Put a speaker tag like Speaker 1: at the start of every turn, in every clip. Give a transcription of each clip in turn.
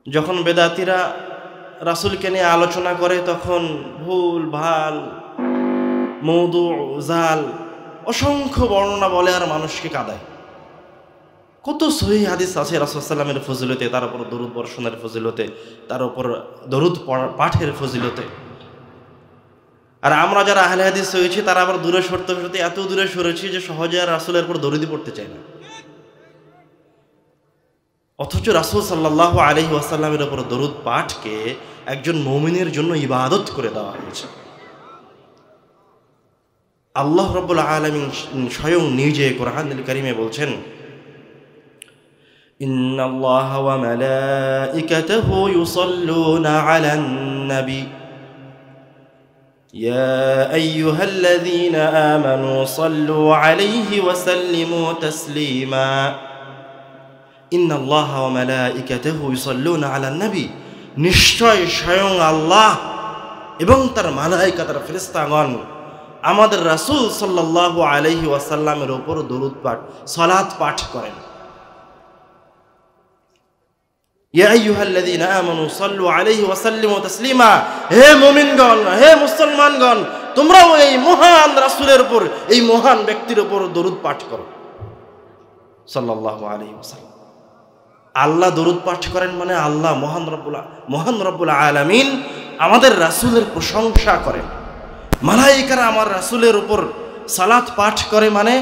Speaker 1: যখন বেদাতিরা রাসূলকে নিয়ে আলোচনা করে তখন ভুল ভাল মওদু জাল অসংখ্য বর্ণনা বলে আর মানুষকে কাঁদায়। কত সহিহ হাদিস আছে রাসূল সাল্লাল্লাহু আলাইহি ওয়াসাল্লামের ফজিলতে, তার উপর দরুদ বর্ষণের ফজিলতে, তার উপর দরুদ পাঠের ফজিলতে। আর আমরা যারা আহলে হাদিস হয়েছি তারা আবার দূরে সরতে সরতে এত দূরে সরেছি যে সহজে আর রাসূলের উপর দরুদই পড়তে চাই না। অথচ রাসূল সাল্লাল্লাহু আলাইহি ওয়াসাল্লামের উপর দরুদ পাঠকে একজন মুমিনের জন্য ইবাদত করে দেওয়া হয়েছে। আল্লাহ রাব্বুল আলামিন স্বয়ং নিজে কোরআনুল কারীমে বলছেন, ইন্নাল্লাহা ওয়া মালাইকাতাহু ইউসাল্লুনা আলান নবী ইয়া আইয়ুহাল্লাযীনা আমানু সাল্লু আলাইহি ওয়া সাল্লিমু তাসলিমা। ইন্নাল্লাহা ওয়া মালাইকাতাহু ইউসাল্লুনা আলান নবী, নিশ্চয় স্বয়ং আল্লাহ এবং তার মালায়েকা, তার ফেরেশতাগণ আমাদের রাসূল সাল্লাল্লাহু আলাইহি ওয়াসাল্লামের উপর দরুদ পাঠ সালাত পাঠ করেন। ইয়া আইয়ুহাল্লাযীনা আমানু সাল্লু আলাইহি ওয়া সাল্লিমু তাসলিমা, হে মুমিনগণ, হে মুসলমানগণ, তোমরাও এই মহান রাসূলের উপর, এই মহান ব্যক্তির উপর দরুদ পাঠ করো সাল্লাল্লাহু আলাইহি ওয়াসাল্লাম। আল্লাহ দরুদ পাঠ করেন মানে আল্লাহ মহান রব্বুল আলামিন আমাদের রাসূলের প্রশংসা করেন। মালায়েকারা আমার রাসূলের উপর সালাত পাঠ করে মানে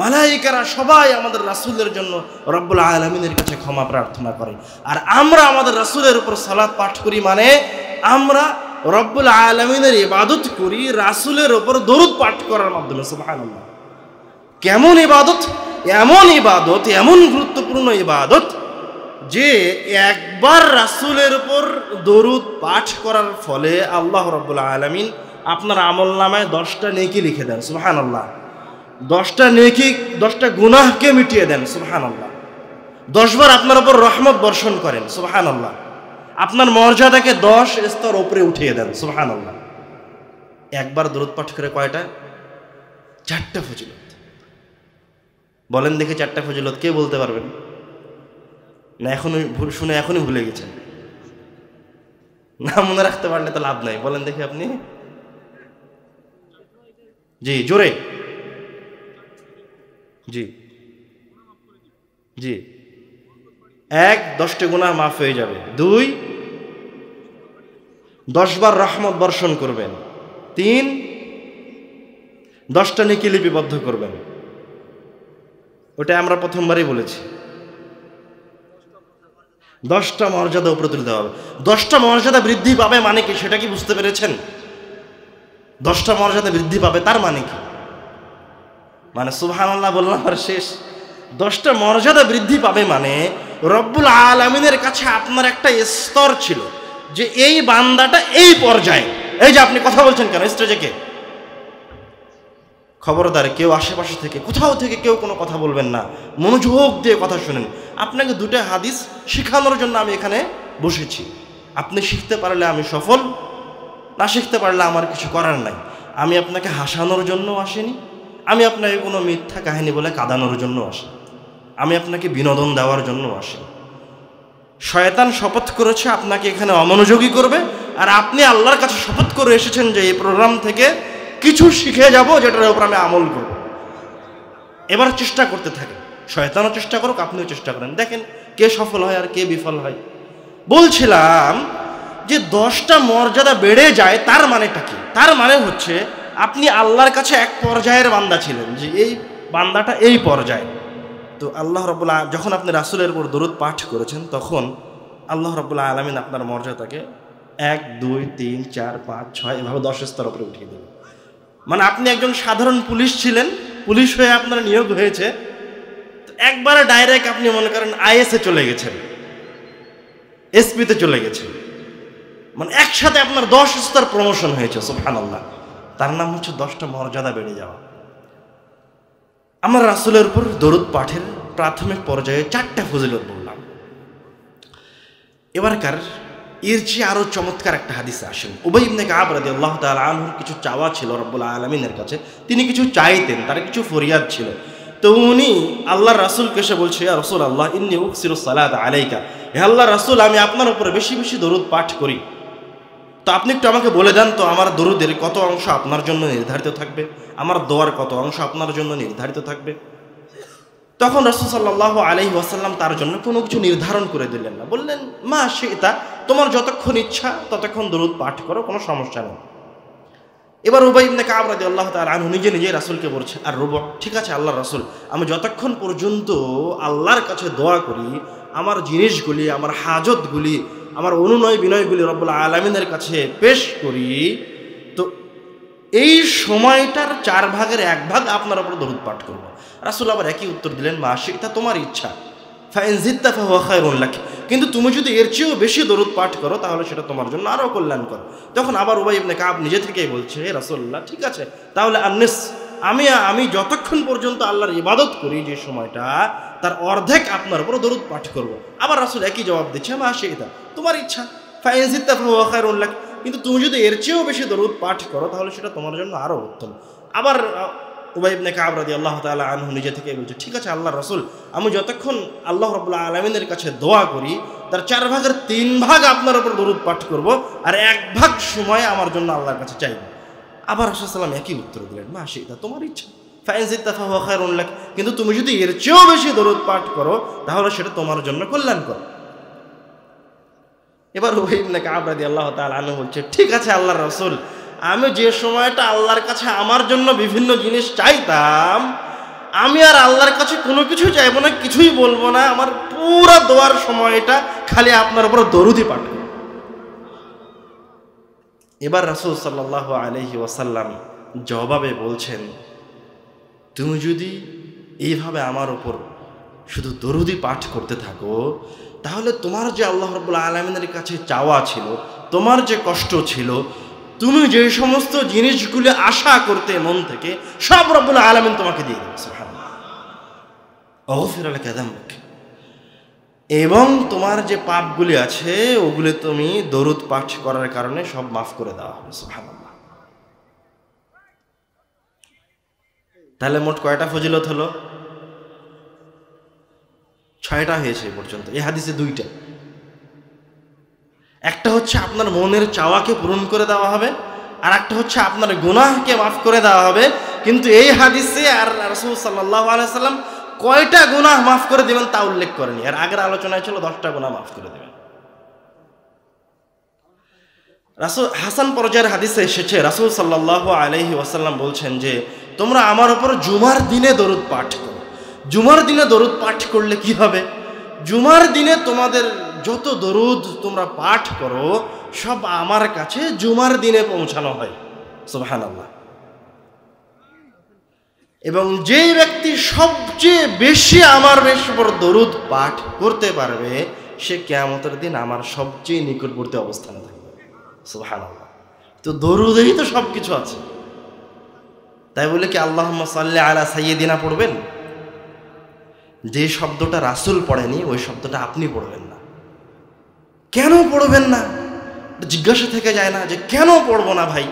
Speaker 1: মালায়েকারা সবাই আমাদের রাসূলের জন্য রব্বুল আলামিনের কাছে ক্ষমা প্রার্থনা করে। আর আমরা আমাদের রাসূলের উপর সালাত পাঠ করি মানে আমরা রব্বুল আলামিনের ইবাদত করি রাসূলের উপর দরুদ পাঠ করার মাধ্যমে। সুবহানাল্লাহ, কেমন ইবাদত! এমন ইবাদত, এমন গুরুত্বপূর্ণ ইবাদত যে একবার রাসূলের উপর দরুদ পাঠ করার ফলে আল্লাহ রাব্বুল আলামিন আপনার আমলনামায় 10টা নেকি লিখে দেন। সুবহানাল্লাহ, 10টা নেকি, 10টা গুনাহকে মিটিয়ে দেন। সুবহানাল্লাহ, 10 বার আপনার উপর রহমত বর্ষণ করেন। সুবহানাল্লাহ, আপনার মর্যাদাকে 10 স্তর উপরে উঠিয়ে দেন। সুবহানাল্লাহ, একবার দরুদ পাঠ করে কয়টা? 4টা ফজিলত। বলেন দেখি 4টা ফজিলত কে বলতে পারবেন? না এখনই শুনে এখনই ভুলে গেছেন? না মনে রাখতে পারলে তো লাভ নাই। বলেন দেখি আপনি। জি, জোরে। জি জি, 1, 10টি গুনাহ মাফ হয়ে যাবে। 2, 10 বার রহমত বর্ষণ করবেন। 3, 10টা নেকি লিপিবদ্ধ করবেন। ওটা আমরা প্রথমবারই বলেছি। 10টা মর্যাদা উপরে তুলে দেওয়া হবে। 10টা মর্যাদা বৃদ্ধি পাবে মানে কি সেটা কি বুঝতে পেরেছেন? 10টা মর্যাদা বৃদ্ধি পাবে তার মানে কি? মানে সুবহানাল্লাহ বললাম আর শেষ। 10টা মর্যাদা বৃদ্ধি পাবে মানে রব্বুল আলামিনের কাছে আপনার একটা স্তর ছিল যে এই বান্দাটা এই পর্যায়ে। এই যে আপনি কথা বলছেন কেন স্টেজে? কে? খবরদার, কেউ আশেপাশে থেকে কোথাও থেকে কেউ কোনো কথা বলবেন না, মনোযোগ দিয়ে কথা শুনেন। আপনাকে 2টা হাদিস শেখানোর জন্য আমি এখানে বসেছি। আপনি শিখতে পারলে আমি সফল, না শিখতে পারলে আমার কিছু করার নাই। আমি আপনাকে হাসানোর জন্য আসিনি, আমি আপনাকে কোনো মিথ্যা কাহিনী বলে কাঁদানোর জন্য আসি, আমি আপনাকে বিনোদন দেওয়ার জন্য আসি। শয়তান শপথ করেছে আপনাকে এখানে অমনোযোগী করবে, আর আপনি আল্লাহর কাছে শপথ করে এসেছেন যে এই প্রোগ্রাম থেকে কিছু শিখে যাব যেটার উপর আমি আমল করব। এবার চেষ্টা করতে থাকেন, শয়তানও চেষ্টা করুক, আপনিও চেষ্টা করেন, দেখেন কে সফল হয় আর কে বিফল হয়। বলছিলাম যে 10টা মর্যাদা বেড়ে যায় তার মানেটা কি? তার মানে হচ্ছে আপনি আল্লাহর কাছে এক পর্যায়ের বান্দা ছিলেন, যে এই বান্দাটা এই পর্যায়ে। তো আল্লাহ রাব্বুল আলামিন যখন আপনি রাসূলের উপর দরুদ পাঠ করেছেন তখন আল্লাহ রাব্বুল আলামিন আপনার মর্যাদাকে 1, 2, 3, 4, 5, 6 এভাবে 10 স্তর উপরে উঠিয়ে দেবেন। মানে আপনি একজন সাধারণ পুলিশ ছিলেন, পুলিশ হয়ে আপনার নিয়োগ হয়েছে, একবারে ডাইরেক্ট আপনি মনে করেন আইএসএ চলে গেছেন, এসপিতে চলে গেছেন। মানে একসাথে আপনার 10 স্তর প্রমোশন হয়েছে। সুবহানাল্লাহ, তার নাম হচ্ছে 10টা মর্যাদা বেড়ে যাওয়া। আমার রাসূলের উপর দরুদ পাঠের প্রাথমিক পর্যায়ে 4টা ফজিলত বললাম। এবারকার এর চেয়ে আরো চমৎকার একটা হাদিসে আসেন। উবাই ইবনে কাব রাদিয়াল্লাহু তাআলা আনহুর কিছু চাওয়া ছিল রব্বুল আলামিনের কাছে, তিনি কিছু চাইতেন, তার কিছু ফরিয়াদ ছিল। তো উনি আল্লাহর রাসূলকে এসে বলছে, ইয়া রাসূলুল্লাহ ইন্নী উকসিরু সালাত আলাইকা, হে আল্লাহর রাসূল আমি আপনার উপরে বেশি বেশি দরুদ পাঠ করি, তো আপনি একটু আমাকে বলে দেন তো আমার দরুদের কত অংশ আপনার জন্য নির্ধারিত থাকবে, আমার দোয়ার কত অংশ আপনার জন্য নির্ধারিত থাকবে। তখন রাসূল সাল্লাল্লাহু আলাইহি ওয়াসাল্লাম তার জন্য কোনো কিছু নির্ধারণ করে দিলেন না, বললেন মা শিতা, তোমার যতক্ষণ ইচ্ছা ততক্ষণ দরুদ পাঠ করো, কোনো সমস্যা নেই। এবার উবাই ইবনে কাব রাদিয়াল্লাহু তাআলা আনহু নিজে নিজেই রাসূলকে বলছে, আর রুবু, ঠিক আছে আল্লাহর রাসূল, আমি যতক্ষণ পর্যন্ত আল্লাহর কাছে দোয়া করি, আমার জিনিসগুলি, আমার হাজতগুলি, আমার অনুনয় বিনয়গুলি রব্বুল আলামিনের কাছে পেশ করি, তো এই সময়টার 4 ভাগের 1 ভাগ আপনার উপর দরুদ পাঠ করব। রাসূল আবার একই উত্তর দিলেন, মা শিতা, তোমার ইচ্ছা, ফাইন জিদতা ফাহুয়া খায়রুন লাক, কিন্তু তুমি যদি এর চেয়েও বেশি দরুদ পাঠ করো তাহলে সেটা তোমার জন্য আরও কল্যাণকর। তখন আবার উবাই ইবনে কাব নিজে থেকেই বলছে, হে রাসূলুল্লাহ, ঠিক আছে তাহলে আননিস, আমি যতক্ষণ পর্যন্ত আল্লাহর ইবাদত করি যে সময়টা, তার অর্ধেক আপনার উপর দরুদ পাঠ করব। আবার রাসূল একই জবাব দিচ্ছে, মা শিতা, তোমার ইচ্ছা, ফাইন জিদতা ফাহুয়া খায়রুন লাক, কিন্তু তুমি যদি এর চেয়েও বেশি দরুদ পাঠ করো তাহলে সেটা তোমার জন্য আরও উত্তম। আবার উবাই ইবনে কাব রাদিয়াল্লাহু তাআলা আনহু নিজে থেকে বলছে, ঠিক আছে আল্লাহর রাসূল, আমি যতক্ষণ আল্লাহ রাব্বুল আলামিনের কাছে দোয়া করি তার 4 ভাগের 3 ভাগ আপনার উপর দরুদ পাঠ করব, আর 1 ভাগ সময় আমার জন্য আল্লাহর কাছে চাইব। আবার রাসূল সাল্লাল্লাহু আলাইহি ওয়াসাল্লাম একই উত্তর দিলেন, মা শিতা, তোমার ইচ্ছা, ফাইন জিদতা ফাহুয়া খায়রুন লাক, কিন্তু তুমি যদি এর চেয়েও বেশি দরুদ পাঠ করো তাহলে সেটা তোমার জন্য কল্যাণকর। এবার উবাই ইবনে কাব রাদিয়াল্লাহু তাআলা আনহু বলছে, ঠিক আছে আল্লাহর রাসূল, আমি যে সময়টা আল্লাহর কাছে আমার জন্য বিভিন্ন জিনিস চাইতাম, আমি আর আল্লাহর কাছে কোনো কিছু চাইবো না, কিছুই বলবো না, আমার পুরো দোয়ার সময়টা খালি আপনার উপর দরুদই পাঠ করব। এবার রাসূল সাল্লাল্লাহু আলাইহি ওয়াসাল্লাম জবাবে বলছেন, তুমি যদি এইভাবে আমার উপর শুধু দরুদই পাঠ করতে থাকো, তাহলে তোমার যে আল্লাহ রাব্বুল আলামিনের কাছে চাওয়া ছিল, তোমার যে কষ্ট ছিল, তুমি যে সমস্ত জিনিসগুলি আশা করতে মন থেকে, সব রব্বুল আলামিন তোমাকে দিয়ে দেবে। সুবহানাল্লাহ। আগফির লাকা যামবাক, এবং তোমার যে পাপগুলি আছে ওগুলি তুমি দরুদ পাঠ করার কারণে সব মাফ করে দেওয়া হবে। সুবহানাল্লাহ। তাহলে মোট কয়টা ফজিলত হলো? 6টা হয়েছে এ পর্যন্ত। এই হাদিসে 2টা। একটা হচ্ছে আপনার মনের চাওয়াকে পূরণ করে দেওয়া হবে, আর একটা হচ্ছে আপনার গুনাহকে মাফ করে দেওয়া হবে। কিন্তু এই হাদিসে আর রাসূল সাল্লাল্লাহু আলাইহি ওয়াসাল্লাম কয়টা গুনাহ মাফ করে দিবেন তা উল্লেখ করেনি। এর আগের আলোচনায় ছিল 10টা গুনাহ মাফ করে দিবেন। রাসূল হাসান পর্যায়ের হাদিসে এসেছে, রাসূল সাল্লাল্লাহু আলাইহি ওয়াসাল্লাম বলছেন যে, তোমরা আমার উপর জুমার দিনে দরুদ পাঠ করো। জুমার দিনে দরুদ পাঠ করলে কি হবে? জুমার দিনে তোমাদের যত দরুদ তোমরা পাঠ করো সব আমার কাছে জুমার দিনে পৌঁছানো হয়। সুবহানাল্লাহ। এবং যেই ব্যক্তি সবচেয়ে বেশি আমার উপর দরুদ পাঠ করতে পারবে, সে কিয়ামতের দিন আমার সবচেয়ে নিকটবর্তী অবস্থানে থাকবে। সুবহানাল্লাহ। তো দরুদেই তো সব কিছু আছে। তাই বলে কি আল্লাহুম্মা সাল্লি আলা সাইয়্যিদিনা পড়বেন? যে শব্দটা রাসূল পড়েনি ওই শব্দটা আপনি পড়বেন না। কেন পড়বেন না? জিজ্ঞাসা থেকে যায় না যে কেন পড়বো না ভাই?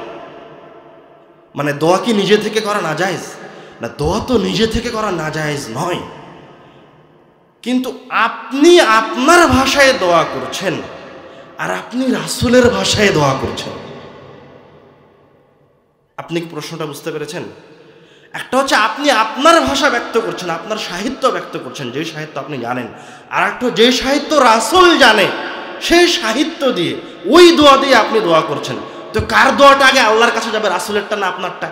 Speaker 1: মানে দোয়া কি নিজে থেকে করা নাজায়েজ? না, দোয়া তো নিজে থেকে করা নাজায়েজ নয়, কিন্তু আপনি আপনার ভাষায় দোয়া করছেন আর আপনি রাসূলের ভাষায় দোয়া করছেন। আপনি কি প্রশ্নটা বুঝতে পেরেছেন? একটা হচ্ছে আপনি আপনার ভাষা ব্যক্ত করছেন, আপনার সাহিত্য ব্যক্ত করছেন, যে সাহিত্য আপনি জানেন, আর একটা যে সাহিত্য রাসূল জানে সেই সাহিত্য দিয়ে ওই দোয়া দিয়ে আপনি দোয়া করছেন। তো কার দোয়াটা আগে আল্লাহর কাছে যাবে, রাসূলেরটা না আপনারটা?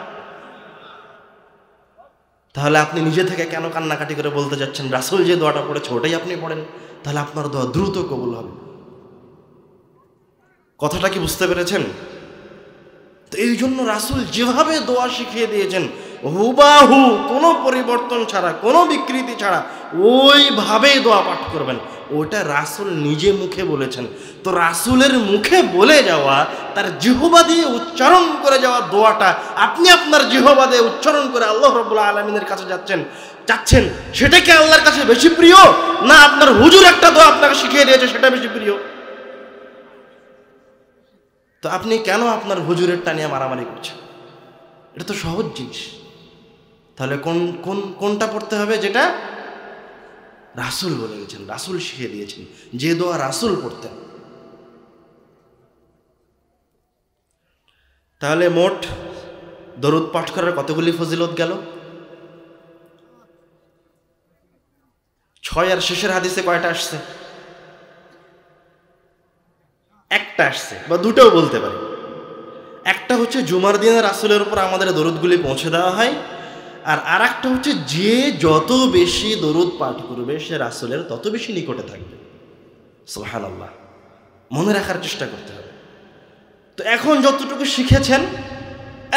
Speaker 1: তাহলে আপনি নিজে থেকে কেন কান্নাকাটি করে বলতে যাচ্ছেন রাসূল যে দোয়াটা পড়েছে ওটাই আপনি পড়েন? তাহলে আপনার দোয়া দ্রুত কবুল হবে। কথাটা কি বুঝতে পেরেছেন? তো এই জন্য রাসূল যেভাবে দোয়া শিখিয়ে দিয়েছেন হুবাহু, কোনো পরিবর্তন ছাড়া, কোনো বিকৃতি ছাড়া ওইভাবেই দোয়া পাঠ করবেন। ওটা রাসূল নিজে মুখে বলেছেন। তো রাসূলের মুখে বলে যাওয়া, তার জিহ্বা দিয়ে উচ্চারণ করে যাওয়া দোয়াটা আপনি আপনার জিহ্বা দিয়ে উচ্চারণ করে আল্লাহ রাব্বুল আলামিনের কাছে যাচ্ছেন, সেটা কি আল্লাহর কাছে বেশি প্রিয়, না আপনার হুজুর একটা দোয়া আপনাকে শিখিয়ে দিয়েছে সেটা বেশি প্রিয়? তো আপনি কেন আপনার হুজুরেরটা নিয়ে মারামারি করছেন? এটা তো সহজ জিনিস। তাহলে কোনটা পড়তে হবে? যেটা রাসূল বলে গেছেন, রাসূল শিখিয়ে দিয়েছেন, যে দোয়া রাসূল পড়তেন। তাহলে মোট দরুদ পাঠ করার কতগুলি ফজিলত গেল? 6। আর শেষের হাদিসে কয়টা আসছে? একটা আসছে, বা দুটোও বলতে পারি। একটা হচ্ছে জুমার দিনে রাসূলের উপর আমাদের দরুদগুলি পৌঁছে দেওয়া হয়, আর আরেকটা হচ্ছে যে যত বেশি দরুদ পাঠ করবে সে রাসূলের তত বেশি নিকটে থাকবে। সুবহানাল্লাহ, মনে রাখার চেষ্টা করতে হবে। তো এখন যতটুকু শিখেছেন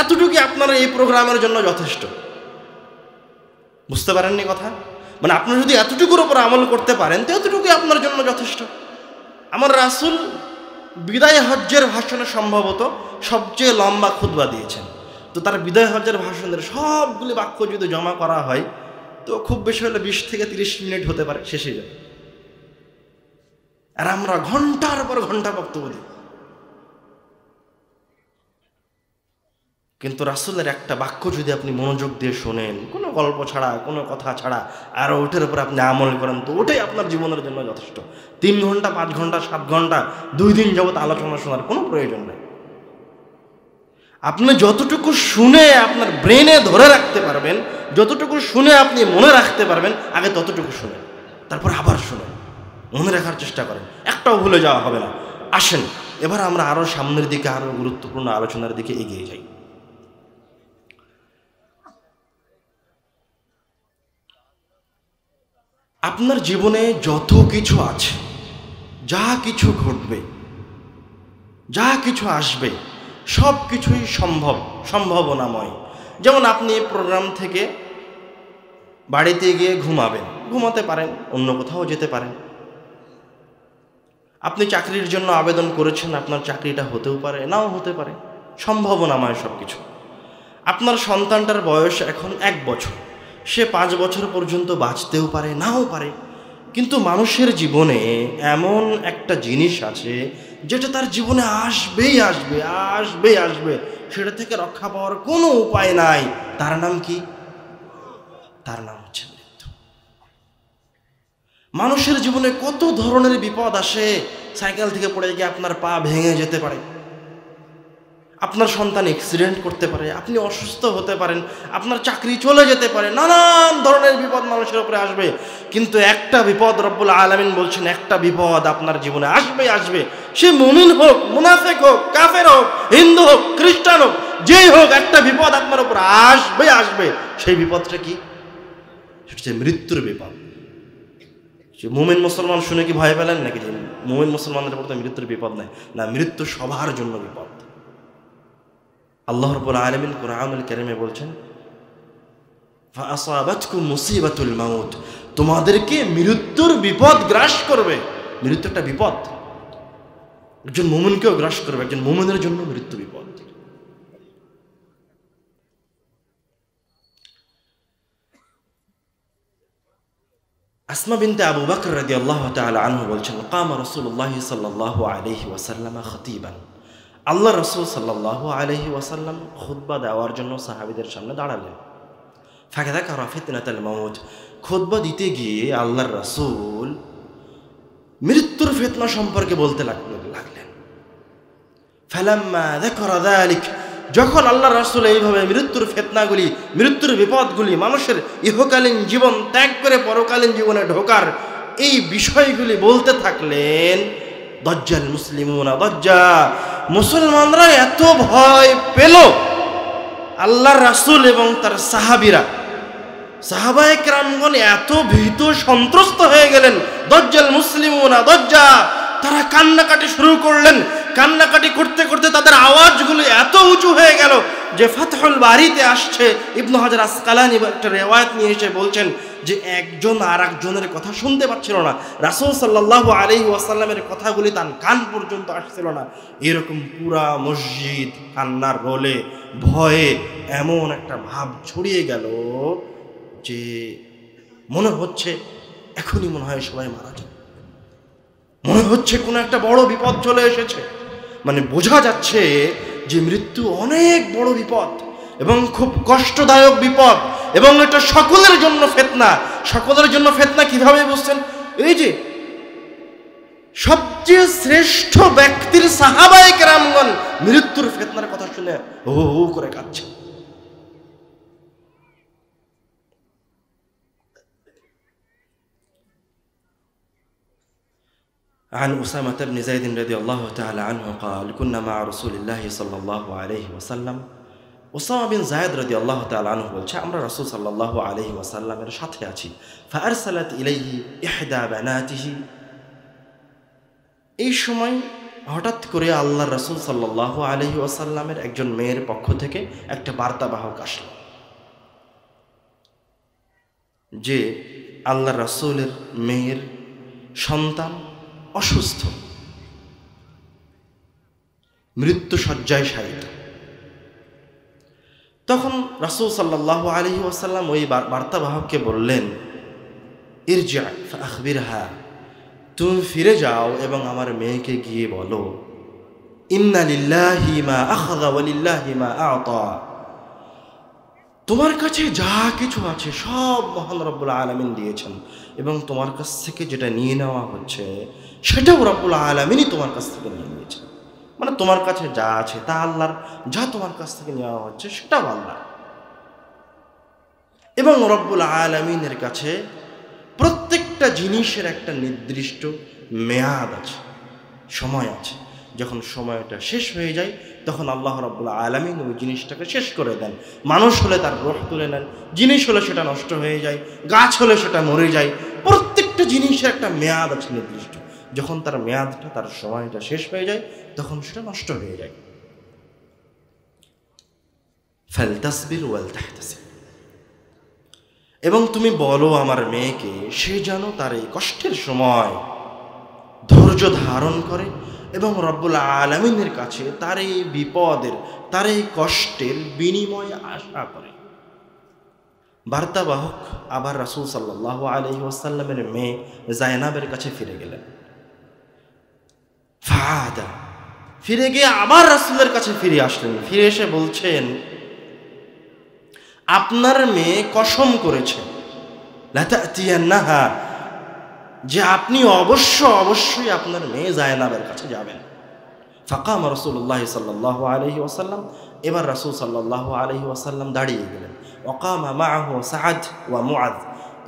Speaker 1: এতটুকু আপনারা এই প্রোগ্রামের জন্য যথেষ্ট। বুঝতে পারেননি কথা? মানে আপনি যদি এতটুকুর উপর আমল করতে পারেন তো এতটুকুই আপনার জন্য যথেষ্ট। আমার রাসূল বিদায় হজ্জের ভাষণে সম্ভবত সবচেয়ে লম্বা খুতবা দিয়েছেন। তো তার বিদায় হজ্জের ভাষণের সবগুলি বাক্য যদি জমা করা হয় তো খুব বেশি হলে 20 থেকে 30 মিনিট হতে পারে, শেষ হয়ে যাবে। আর আমরা ঘন্টার পর ঘন্টা বক্তব্য দিই। কিন্তু রাসূলের একটা বাক্য যদি আপনি মনোযোগ দিয়ে শোনেন, কোনো গল্প ছাড়া, কোনো কথা ছাড়া, আর ওটার উপর আপনি আমল করেন, তো ওটাই আপনার জীবনের জন্য যথেষ্ট। 3 ঘন্টা, 5 ঘন্টা, 7 ঘন্টা, 2 দিন যাবত আলোচনা শোনার কোনো প্রয়োজন নেই। আপনি যতটুকু শুনে আপনার ব্রেনে ধরে রাখতে পারবেন, যতটুকু শুনে আপনি মনে রাখতে পারবেন, আগে ততটুকু শুনেন, তারপর আবার শুনেন, মনে রাখার চেষ্টা করেন, একটাও ভুলে যাওয়া হবে না। আসেন এবার আমরা আরও সামনের দিকে, আরও গুরুত্বপূর্ণ আলোচনার দিকে এগিয়ে যাই। আপনার জীবনে যত কিছু আছে, যা কিছু ঘটবে, যা কিছু আসবে, সব কিছুই সম্ভাবনাময়। যেমন আপনি এই প্রোগ্রাম থেকে বাড়িতে গিয়ে ঘুমাতে পারেন, অন্য কোথাও যেতে পারেন। আপনি চাকরির জন্য আবেদন করেছেন, আপনার চাকরিটা হতেও পারে, নাও হতে পারে, সম্ভাবনাময় সব কিছু। আপনার সন্তানটার বয়স এখন 1 বছর, সে 5 বছর পর্যন্ত বাঁচতেও পারে, নাও পারে। কিন্তু মানুষের জীবনে এমন একটা জিনিস আছে যেটা তার জীবনে আসবেই আসবে, সেটা থেকে রক্ষা পাওয়ার কোনো উপায় নাই। তার নাম কি? তার নাম হচ্ছে মৃত্যু। মানুষের জীবনে কত ধরনের বিপদ আসে। সাইকেল থেকে পড়ে গিয়ে আপনার পা ভেঙে যেতে পারে, আপনার সন্তান অ্যাক্সিডেন্ট করতে পারে, আপনি অসুস্থ হতে পারেন, আপনার চাকরি চলে যেতে পারে, নানান ধরনের বিপদ মানুষের উপরে আসবে। কিন্তু একটা বিপদ রব্বুল আলামিন বলছেন, একটা বিপদ আপনার জীবনে আসবে। সে মুমিন হোক, মুনাফিক হোক, কাফের হোক, হিন্দু হোক, খ্রিস্টান হোক, যেই হোক, একটা বিপদ আপনার উপর আসবে। সেই বিপদটা কি? সেটা হচ্ছে মৃত্যুর বিপদ। মুমিন মুসলমান শুনে কি ভয় পেলেন নাকি? যে মুমিন মুসলমানদের উপর তো মৃত্যুর বিপদ নাই। না, মৃত্যু সবার জন্য বিপদ। আল্লাহ রাব্বুল আলামিন কুরআনুল কারীমে বলছেন, ফাআসাবাতকুম মুসিবাতুল মাউত, তোমাদেরকে মৃত্যুর বিপদ গ্রাস করবে। মৃত্যু একটা বিপদ, একজন মুমিনকেও গ্রাস করবে, একজন মুমিনের জন্য মৃত্যু বিপদ। আসমা বিনতে আবু বকর রাদিয়াল্লাহু তাআলা আনহু বলছেন, কামা রাসূলুল্লাহ সাল্লাল্লাহু আলাইহি ওয়াসাল্লাম খাতিবান, আল্লাহ রাসূল সাল্লাল্লাহু আলাইহি ওয়াসাল্লাম খুতবা দেওয়ার জন্য সাহাবীদের সামনে দাঁড়ালেন। ফাযাকারা ফিতনাতাল মাউত, খুতবা দিতে গিয়ে আল্লাহর রাসূল মৃত্যুর ফিতনা সম্পর্কে বলতে লাগলেন। ফালাম্মা যাকারা যালিক, যখন আল্লাহর রাসূল এইভাবে মৃত্যুর ফিতনাগুলি, মৃত্যুর বিপদগুলি, মানুষের ইহকালীন জীবন ত্যাগ করে পরকালীন জীবনে ঢোকার এই বিষয়গুলি বলতে থাকলেন, দাজ্জাল মুসলিমুনা দাজ্জা, মুসলমানরা এত ভয় পেল, আল্লাহর রাসূল এবং তার সাহাবায়ে কেরামগণ এত ভীত সন্ত্রস্ত হয়ে গেলেন, দাজ্জাল মুসলিমুনা দাজ্জা, তারা কান্নাকাটি শুরু করলেন। কান্নাকাটি করতে করতে তাদের আওয়াজগুলো এত উঁচু হয়ে গেল যে ফাতহুল বারীতে আসছে, ইবনে হাজার আসকালানী একটা রিওয়ায়াত নিয়ে এসে বলছেন যে একজন আর একজনের কথা শুনতে পাচ্ছিল না, রাসূল সাল্লাল্লাহু আলাইহি ওয়াসাল্লামের কথাগুলি তার কান পর্যন্ত আসছিল না। এরকম পুরা মসজিদ কান্নার রোলে, ভয়ে এমন একটা ভাব ছড়িয়ে গেল যে মনে হচ্ছে এখনই মনে হয় সবাই মারা যাবে, মনে হচ্ছে কোনো একটা বড় বিপদ চলে এসেছে। মানে বোঝা যাচ্ছে যে মৃত্যু অনেক বড় বিপদ। এবং খুব কষ্টদায়ক বিপদ, এবং এটা সকলের জন্য ফিতনা। সকলের জন্য ফিতনা কিভাবে বুঝছেন? এই যে সবচেয়ে শ্রেষ্ঠ ব্যক্তির সাহাবায়ে কেরামগণ মৃত্যুর ফিতনার কথা শুনে হু হু করে কাঁদছে। عن أسامة بن زيد رضي الله تعالى عنه قال كنا مع رسول الله صلى الله عليه وسلم ওসামা বিন জায়েদ রাদিয়াল্লাহু তাআলা আনহু বলছে, আমরা রাসূল সাল্লাল্লাহু আলাইহি ওয়াসাল্লামের সাথে আছি। ফাআরসালাত ইলাইহি ইহদা বানাতিহি, এই সময় হঠাৎ করে আল্লাহর রাসূল সাল্লাল্লাহু আলাইহি ওয়াসাল্লামের একজন মেয়ের পক্ষ থেকে একটা বার্তাবাহক আসলো যে আল্লাহর রাসূলের মেয়ের সন্তান অসুস্থ, মৃত্যু শয্যায় শায়িত। তখন রাসূল সাল্লাল্লাহু আলাইহি ওয়াসাল্লাম ওই বার্তাবাহককে বললেন, ইরজি' ফাআখবিরহা, তুমি ফিরে যাও এবং আমার মেয়েকে গিয়ে বলো, ইন্না লিল্লাহি মা আখাযা ওয়া লিল্লাহি মা আ'তা, তোমার কাছে যা কিছু আছে সব মহান রব্বুল আলামিন দিয়েছেন, এবং তোমার কাছ থেকে যেটা নিয়ে নেওয়া হচ্ছে সেটাও রব্বুল আলামিনই তোমার কাছ থেকে নিয়ে নিয়েছেন। মানে তোমার কাছে যা আছে তা আল্লাহর, যা তোমার কাছ থেকে নেওয়া হচ্ছে সেটাও আল্লাহ। এবং রব্বুল আলামিনের কাছে প্রত্যেকটা জিনিসের একটা নির্দিষ্ট মেয়াদ আছে, সময় আছে। যখন সময়টা শেষ হয়ে যায় তখন আল্লাহ রাব্বুল আলামিন ওই জিনিসটাকে শেষ করে দেন। মানুষ হলে তার রূহ তুলে নেন, জিনিস হলে সেটা নষ্ট হয়ে যায়, গাছ হলে সেটা মরে যায়। প্রত্যেকটা জিনিসের একটা মেয়াদ আছে নির্দিষ্ট। যখন তার মেয়াদটা, তার সময়টা শেষ হয়ে যায় তখন সেটা নষ্ট হয়ে যায়। ফালতাসবির ওয়াল তাহতাসিব, এবং তুমি বলো আমার মেয়েকে সে যেন তার এই কষ্টের সময় ধৈর্য ধারণ করে এবং রব্বুল আলামিনের কাছে তার এই বিপদের, তার এই কষ্টের বিনিময়ে আশা করে। বার্তাবাহক আবার রাসূল সাল্লাল্লাহু আলাইহি ওয়াসাল্লামের মেয়ে জায়নাবের কাছে ফিরে গেলেন। ফাআদা, ফিরে গিয়ে আবার রাসূলের কাছে ফিরে আসলেন। ফিরে এসে বলছেন, আপনার মেয়ে কসম করেছে লা তা'তিয়ান্নাহা, যে আপনি অবশ্যই আপনার মেয়ে জায়নাবের কাছে যাবেন। ফাকাম রাসূলুল্লাহ সাল্লাল্লাহু আলাইহি ওয়াসাল্লাম, এবার রাসূল সাল্লাল্লাহু আলাইহি ওয়াসাল্লাম দাঁড়িয়ে গেলেন। ওয়াকামা মাআহু সাআদ ওয়া মুআয,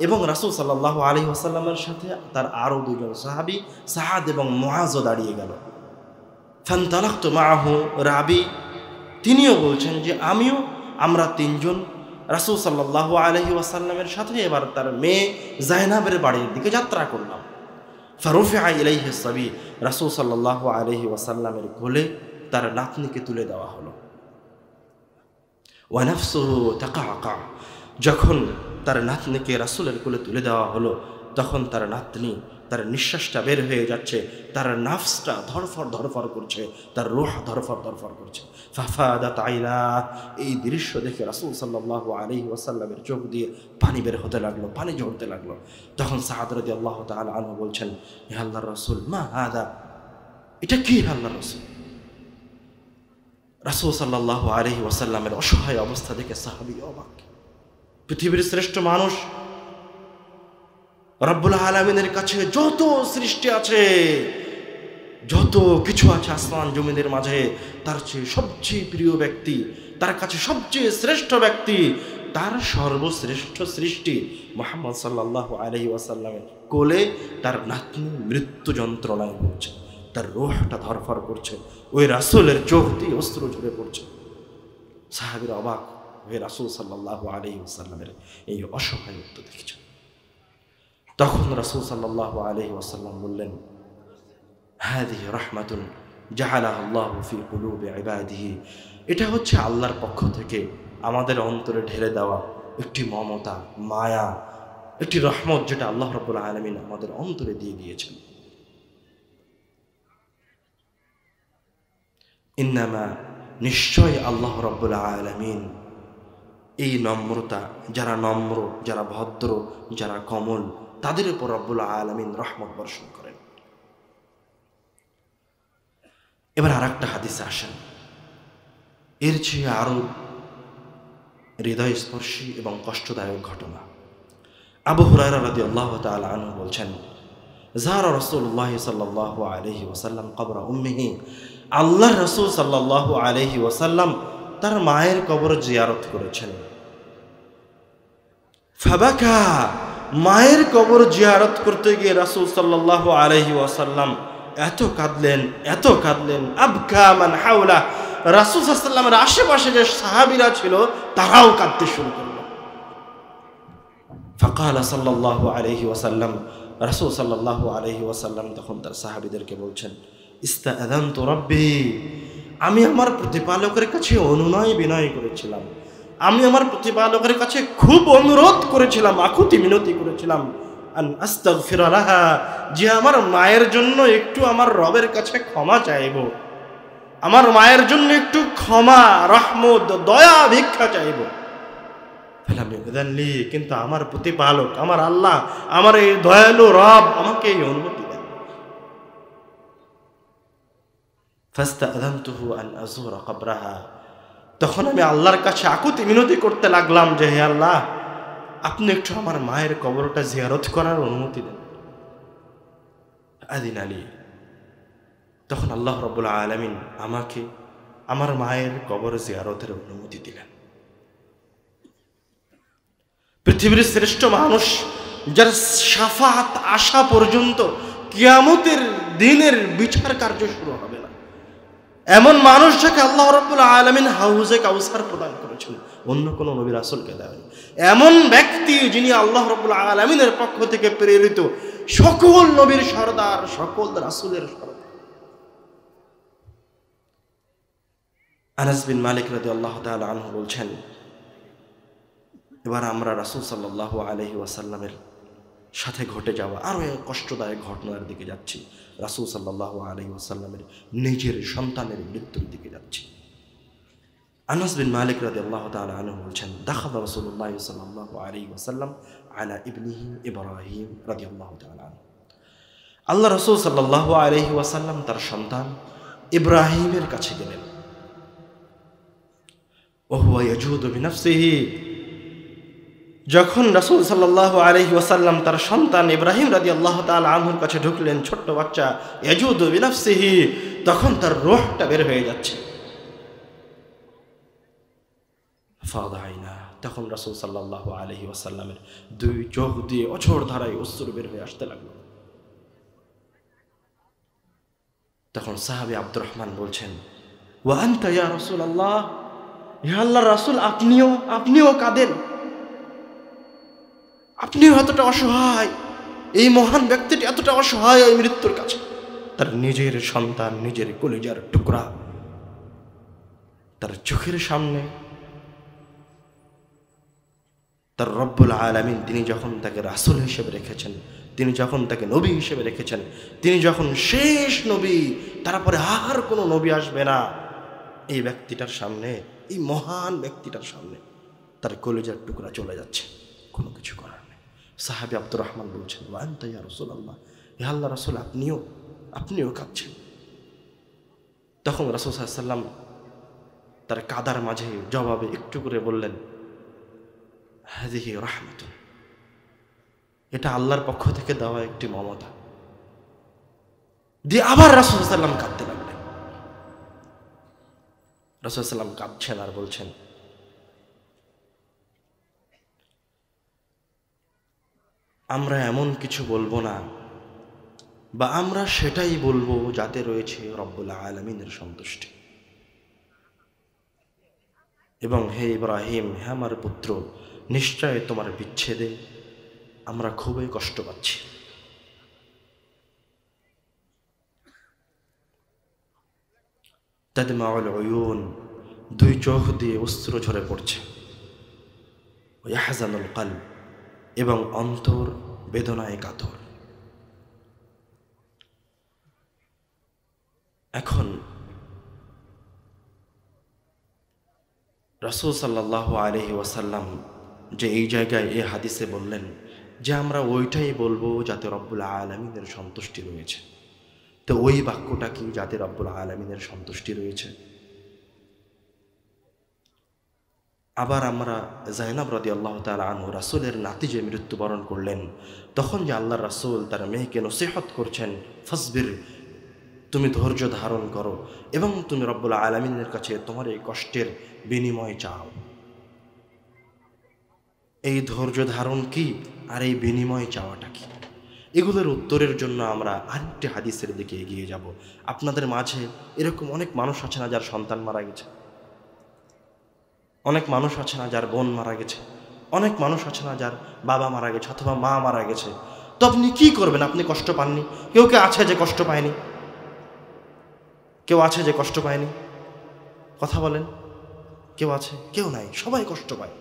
Speaker 1: এবং রাসূল সাল্লাল্লাহু আলাইহি ওয়াসাল্লামের সাথে তার আরও দুজন সাহাবী সাআদ এবং মুআযও দাঁড়িয়ে গেল। ফান্তালাকতু মাআহু রাবি, তিনিও বলছেন যে আমরা তিনজন রাসূল সাল্লাল্লাহু আলাইহি ওয়াসাল্লামের সাথে এবার তার মেয়ে জায়নাবের বাড়ির দিকে যাত্রা করলাম। ফারুফিআ ইলাইহি সাবি, রাসূল সাল্লাল্লাহু আলাইহি ওয়াসাল্লামের কোলে তার নাতনিকে তুলে দেওয়া হলো। ওয়া নাফসুহু তাকাআকা, যখন তার নাতনিকে রাসূলের কোলে তুলে দেওয়া হলো তখন তার নাতনি, তার নিঃশ্বাসটা বের হয়ে যাচ্ছে, তার নাফসটা ধরফর করছে, তার রূহ ধরফর করছে। ফাফাদাত আইনা, এই দৃশ্য দেখে রাসূল সাল্লাল্লাহু আলাইহি ওয়াসাল্লামের চোখ দিয়ে পানি বের হতে লাগলো, পানি ঝরতে লাগলো। তখন সাআদ রাদিয়াল্লাহু তাআলা আনহু বলছেন, হে আল্লাহর রাসূল, মা হাদা, এটা কি আল্লাহর রাসূল? রাসূল সাল্লাল্লাহু আলাইহি ওয়াসাল্লামের অসহায় অবস্থা দেখে সাহাবী অবাক। পৃথিবীর শ্রেষ্ঠ মানুষ, রব্বুল আলামিনের কাছে যত সৃষ্টি আছে, যত কিছু আছে আসমান জমিনের মাঝে, তার চেয়ে সবচেয়ে প্রিয় ব্যক্তি, তার কাছে সবচেয়ে শ্রেষ্ঠ ব্যক্তি, তার সর্বশ্রেষ্ঠ সৃষ্টি মুহাম্মদ সাল্লাল্লাহু আলাইহি ওয়াসাল্লামের কোলে তার নাতনি মৃত্যু যন্ত্রণায় ভুগছে, তার রূহটা ধরফর করছে, ওই রাসূলের চোখ দিয়ে অশ্রু ঝরে পড়ছে। সাহাবীরা অবাক হয়ে রাসূল সাল্লাল্লাহু আলাইহি ওয়াসাল্লামের এই অসহায়ত্ব দেখছেন। তখন রাসূল সাল্লাল্লাহু আলাইহি ওয়াসাল্লাম বললেন, হাদিহি রাহমাতুন জাআলাহা আল্লাহু ফি কুলুবি ইবাদিহি, এটা হচ্ছে আল্লাহর পক্ষ থেকে আমাদের অন্তরে ঢেলে দেওয়া একটি মমতা, মায়া, একটি রহমত, যেটা আল্লাহ রাব্বুল আলামিন আমাদের অন্তরে দিয়ে দিয়েছেন। ইন্নামা, নিশ্চয় আল্লাহ রাব্বুল আলামিন এই নম্রতা, যারা নম্র, যারা ভদ্র, যারা কোমল, তাদের উপর রব্বুল আলামিন রহমত বর্ষণ করেন। এবার আরেকটা হাদিসে আসেন, এর চেয়ে আরো হৃদয়স্পর্শী এবং কষ্টদায়ক ঘটনা। আবু হুরায়রা রাদিয়াল্লাহু তাআলা আনহু বলছেন, যারা রাসূলুল্লাহ সাল্লাল্লাহু আলাইহি ওয়াসাল্লাম কবর উম্মিহি, আল্লাহর রাসূল সাল্লাল্লাহু আলাইহি ওয়াসাল্লাম তার মায়ের কবর জিয়ারত করেছেন। ফাবাকা, মায়ের কবর জিয়ারত করতে গিয়ে রাসূল সাল্লাল্লাহু আলাইহি ওয়াসাল্লাম এত কাঁদলেন, আবকা মান হাওলা, রাসূল সাল্লাল্লাহু আলাইহি ওয়াসাল্লামের আশেপাশে যে সাহাবীরা ছিল তারাও কাঁদতে শুরু করল। ফাকালা সাল্লাল্লাহু আলাইহি ওয়াসাল্লাম, রাসূল সাল্লাল্লাহু আলাইহি ওয়াসাল্লাম তখন তার সাহাবীদেরকে বলছেন, ইস্তাআযানতু রাব্বি, আমি আমার প্রতিপালকের কাছে অনুনয় বিনয় করেছিলাম, আমি আমার প্রতিপালকের কাছে খুব অনুরোধ করেছিলাম, আকুতি মিনতি করেছিলাম, আন আস্তাগফিরা লাহা, যে আমার মায়ের জন্য একটু আমার রবের কাছে ক্ষমা চাইব, আমার মায়ের জন্য একটু ক্ষমা, রহমত, দয়া ভিক্ষা চাইব। কিন্তু আমার প্রতিপালক, আমার আল্লাহ, আমার এই দয়ালু রব আমাকে এই অনুমতি দেন। ফাস্তাআযানতুহু আন আযুরা কবরাহা, তখন আমি আল্লাহর কাছে আকুতি মিনতি করতে লাগলাম যে হে আল্লাহ, আপনি একটু আমার মায়ের কবরটা জিয়ারত করার অনুমতি দেন। আদিন আলী, তখন আল্লাহ রাব্বুল আলামিন আমাকে আমার মায়ের কবর জিয়ারতের অনুমতি দিলেন। পৃথিবীর শ্রেষ্ঠ মানুষ, যার শাফাত আসা পর্যন্ত কিয়ামতের দিনের বিচার কার্য শুরু হবে না, এমন মানুষ যাকে আল্লাহ রাব্বুল আলামিন হাউজে কাউসার প্রদান করেছেন, অন্য কোন নবী রাসূলকে দেয়নি। এমন ব্যক্তি যিনি আল্লাহ রাব্বুল আলামিনের পক্ষ থেকে প্রেরিত সকল নবীর সরদার, সকল রাসূলের সরদার। আনাস বিন মালিক রাদিয়াল্লাহু তাআলা আনহু বলছেন, এবার আমরা রাসূল সাল্লাল্লাহু আলাইহি ওয়াসাল্লামের সাথে ঘটে যাওয়া আরো কষ্টদায়ক ঘটনার দিকে যাচ্ছি। রাসূল সাল্লাল্লাহু আলাইহি ওয়াসাল্লামের নিজের সন্তানের মৃত্যুর দিকে যাচ্ছি। আনাস বিন মালিক রাদিয়াল্লাহু তাআলা আনহু বলছেন, দাখালা রাসূলুল্লাহ সাল্লাল্লাহু আলাইহি ওয়াসাল্লাম আলা ইবনিহি ইব্রাহিম রাদিয়াল্লাহু তাআলা আনহু, আল্লাহ রাসূল সাল্লাল্লাহু আলাইহি ওয়াসাল্লাম তার সন্তান ইব্রাহিমের কাছে গেলেন। ওহুয়া ইয়াজুদু বিনাফসিহি, যখন রাসূল সাল্লাল্লাহু আলাইহি ওয়াসাল্লাম তার সন্তান ইব্রাহিম রাদিয়াল্লাহু তাআলা আনহুর কাছে ঢুকলেন, ছোট্ট বাচ্চা ইয়াজুদু বিনাফসিহি, তখন তার রূহটা বের হয়ে যাচ্ছে। ফাদাইনা, তখন রাসূল সাল্লাল্লাহু আলাইহি ওয়াসাল্লামের দুই চোখ দিয়ে অঝোর ধারায় অশ্রু বের হয়ে আসতে লাগলো। তখন সাহাবী আব্দুর রহমান বলছেন, ওয়া আনতা ইয়া রাসূলুল্লাহ, হে আল্লাহর রাসূল, আপনিও কাঁদেন, আপনিও এতটা অসহায়, এই মহান ব্যক্তিটি এতটা অসহায় এই মৃত্যুর কাছে। তার নিজের সন্তান, নিজের কলিজার টুকরা তার চোখের সামনে, তার রব্বুল আলামিন তিনি যখন তাকে রাসূল হিসেবে রেখেছেন, তিনি যখন তাকে নবী হিসেবে রেখেছেন, তিনি যখন শেষ নবী, তারপরে আর কোনো নবী আসবে না, এই ব্যক্তিটার সামনে, এই মহান ব্যক্তিটার সামনে তার কলিজার টুকরা চলে যাচ্ছে, কোনো কিছু করার নেই। সাহাবী আব্দুর রহমান বলছেন, ওয়া আনতা ইয়া রাসূলুল্লাহ, হে আল্লাহর রাসূল, আপনিও কাঁদছেন। তখন রাসূল সাল্লাল্লাহু আলাইহি ওয়াসাল্লাম তার কাদার মাঝে জবাবে একটু করে বললেন, হাযিহি রাহমাতুন, এটা আল্লাহর পক্ষ থেকে দেওয়া একটি মমতা। দিয়ে আবার রাসূল সাল্লাল্লাহু আলাইহি ওয়াসাল্লাম কাঁদতে লাগলেন। রাসূল সাল্লাল্লাহু আলাইহি ওয়াসাল্লাম কাঁদছেন আর বলছেন, আমরা এমন কিছু বলবো না, বা আমরা সেটাই বলবো যাতে রয়েছে রব্বুল আলামিনের সন্তুষ্টি। এবং হে ইব্রাহিম, হে আমার পুত্র, নিশ্চয় তোমার বিচ্ছেদে আমরা খুবই কষ্ট পাচ্ছি। তাদমাউল উয়ুন, দুই চোখ দিয়ে অশ্রু ঝরে পড়ছে। ইয়াহজানুল কলব, এবং অন্তর বেদনায় কাতর। এখন রাসূল সাল্লাল্লাহু আলাইহি ওয়াসাল্লাম যে এই জায়গায় এই হাদিসে বললেন যে আমরা ওইটাই বলবো যাতে রব্বুল আলামিনের সন্তুষ্টি রয়েছে, তো ওই বাক্যটা কি? যাতে রব্বুল আলামিনের সন্তুষ্টি রয়েছে। আবার আমরা জাইনাব রাদিয়াল্লাহু তাআলা আনহু রাসূলের নাতি যে মৃত্যুবরণ করলেন, তখন যে আল্লাহর রাসূল তার মেয়েকে নসিহত করছেন, ফাসবির, তুমি ধৈর্য ধারণ করো এবং তুমি রব্বুল আলামিনের কাছে তোমার এই কষ্টের বিনিময় চাও। এই ধৈর্য ধারণ কি আর এই বিনিময় চাওয়াটা কি, এগুলোর উত্তরের জন্য আমরা আরেকটি হাদিসের দিকে এগিয়ে যাব। আপনাদের মাঝে এরকম অনেক মানুষ আছে না যার সন্তান মারা গেছে, অনেক মানুষ আছে না যার বোন মারা গেছে, অনেক মানুষ আছে না যার বাবা মারা গেছে অথবা মা মারা গেছে। তো আপনি কি করবেন? আপনি কষ্ট পাননি? কেউ কে আছে যে কষ্ট পায়নি? কেউ আছে যে কষ্ট পায়নি? কথা বলেন, কেউ আছে? কেউ নাই, সবাই কষ্ট পায়।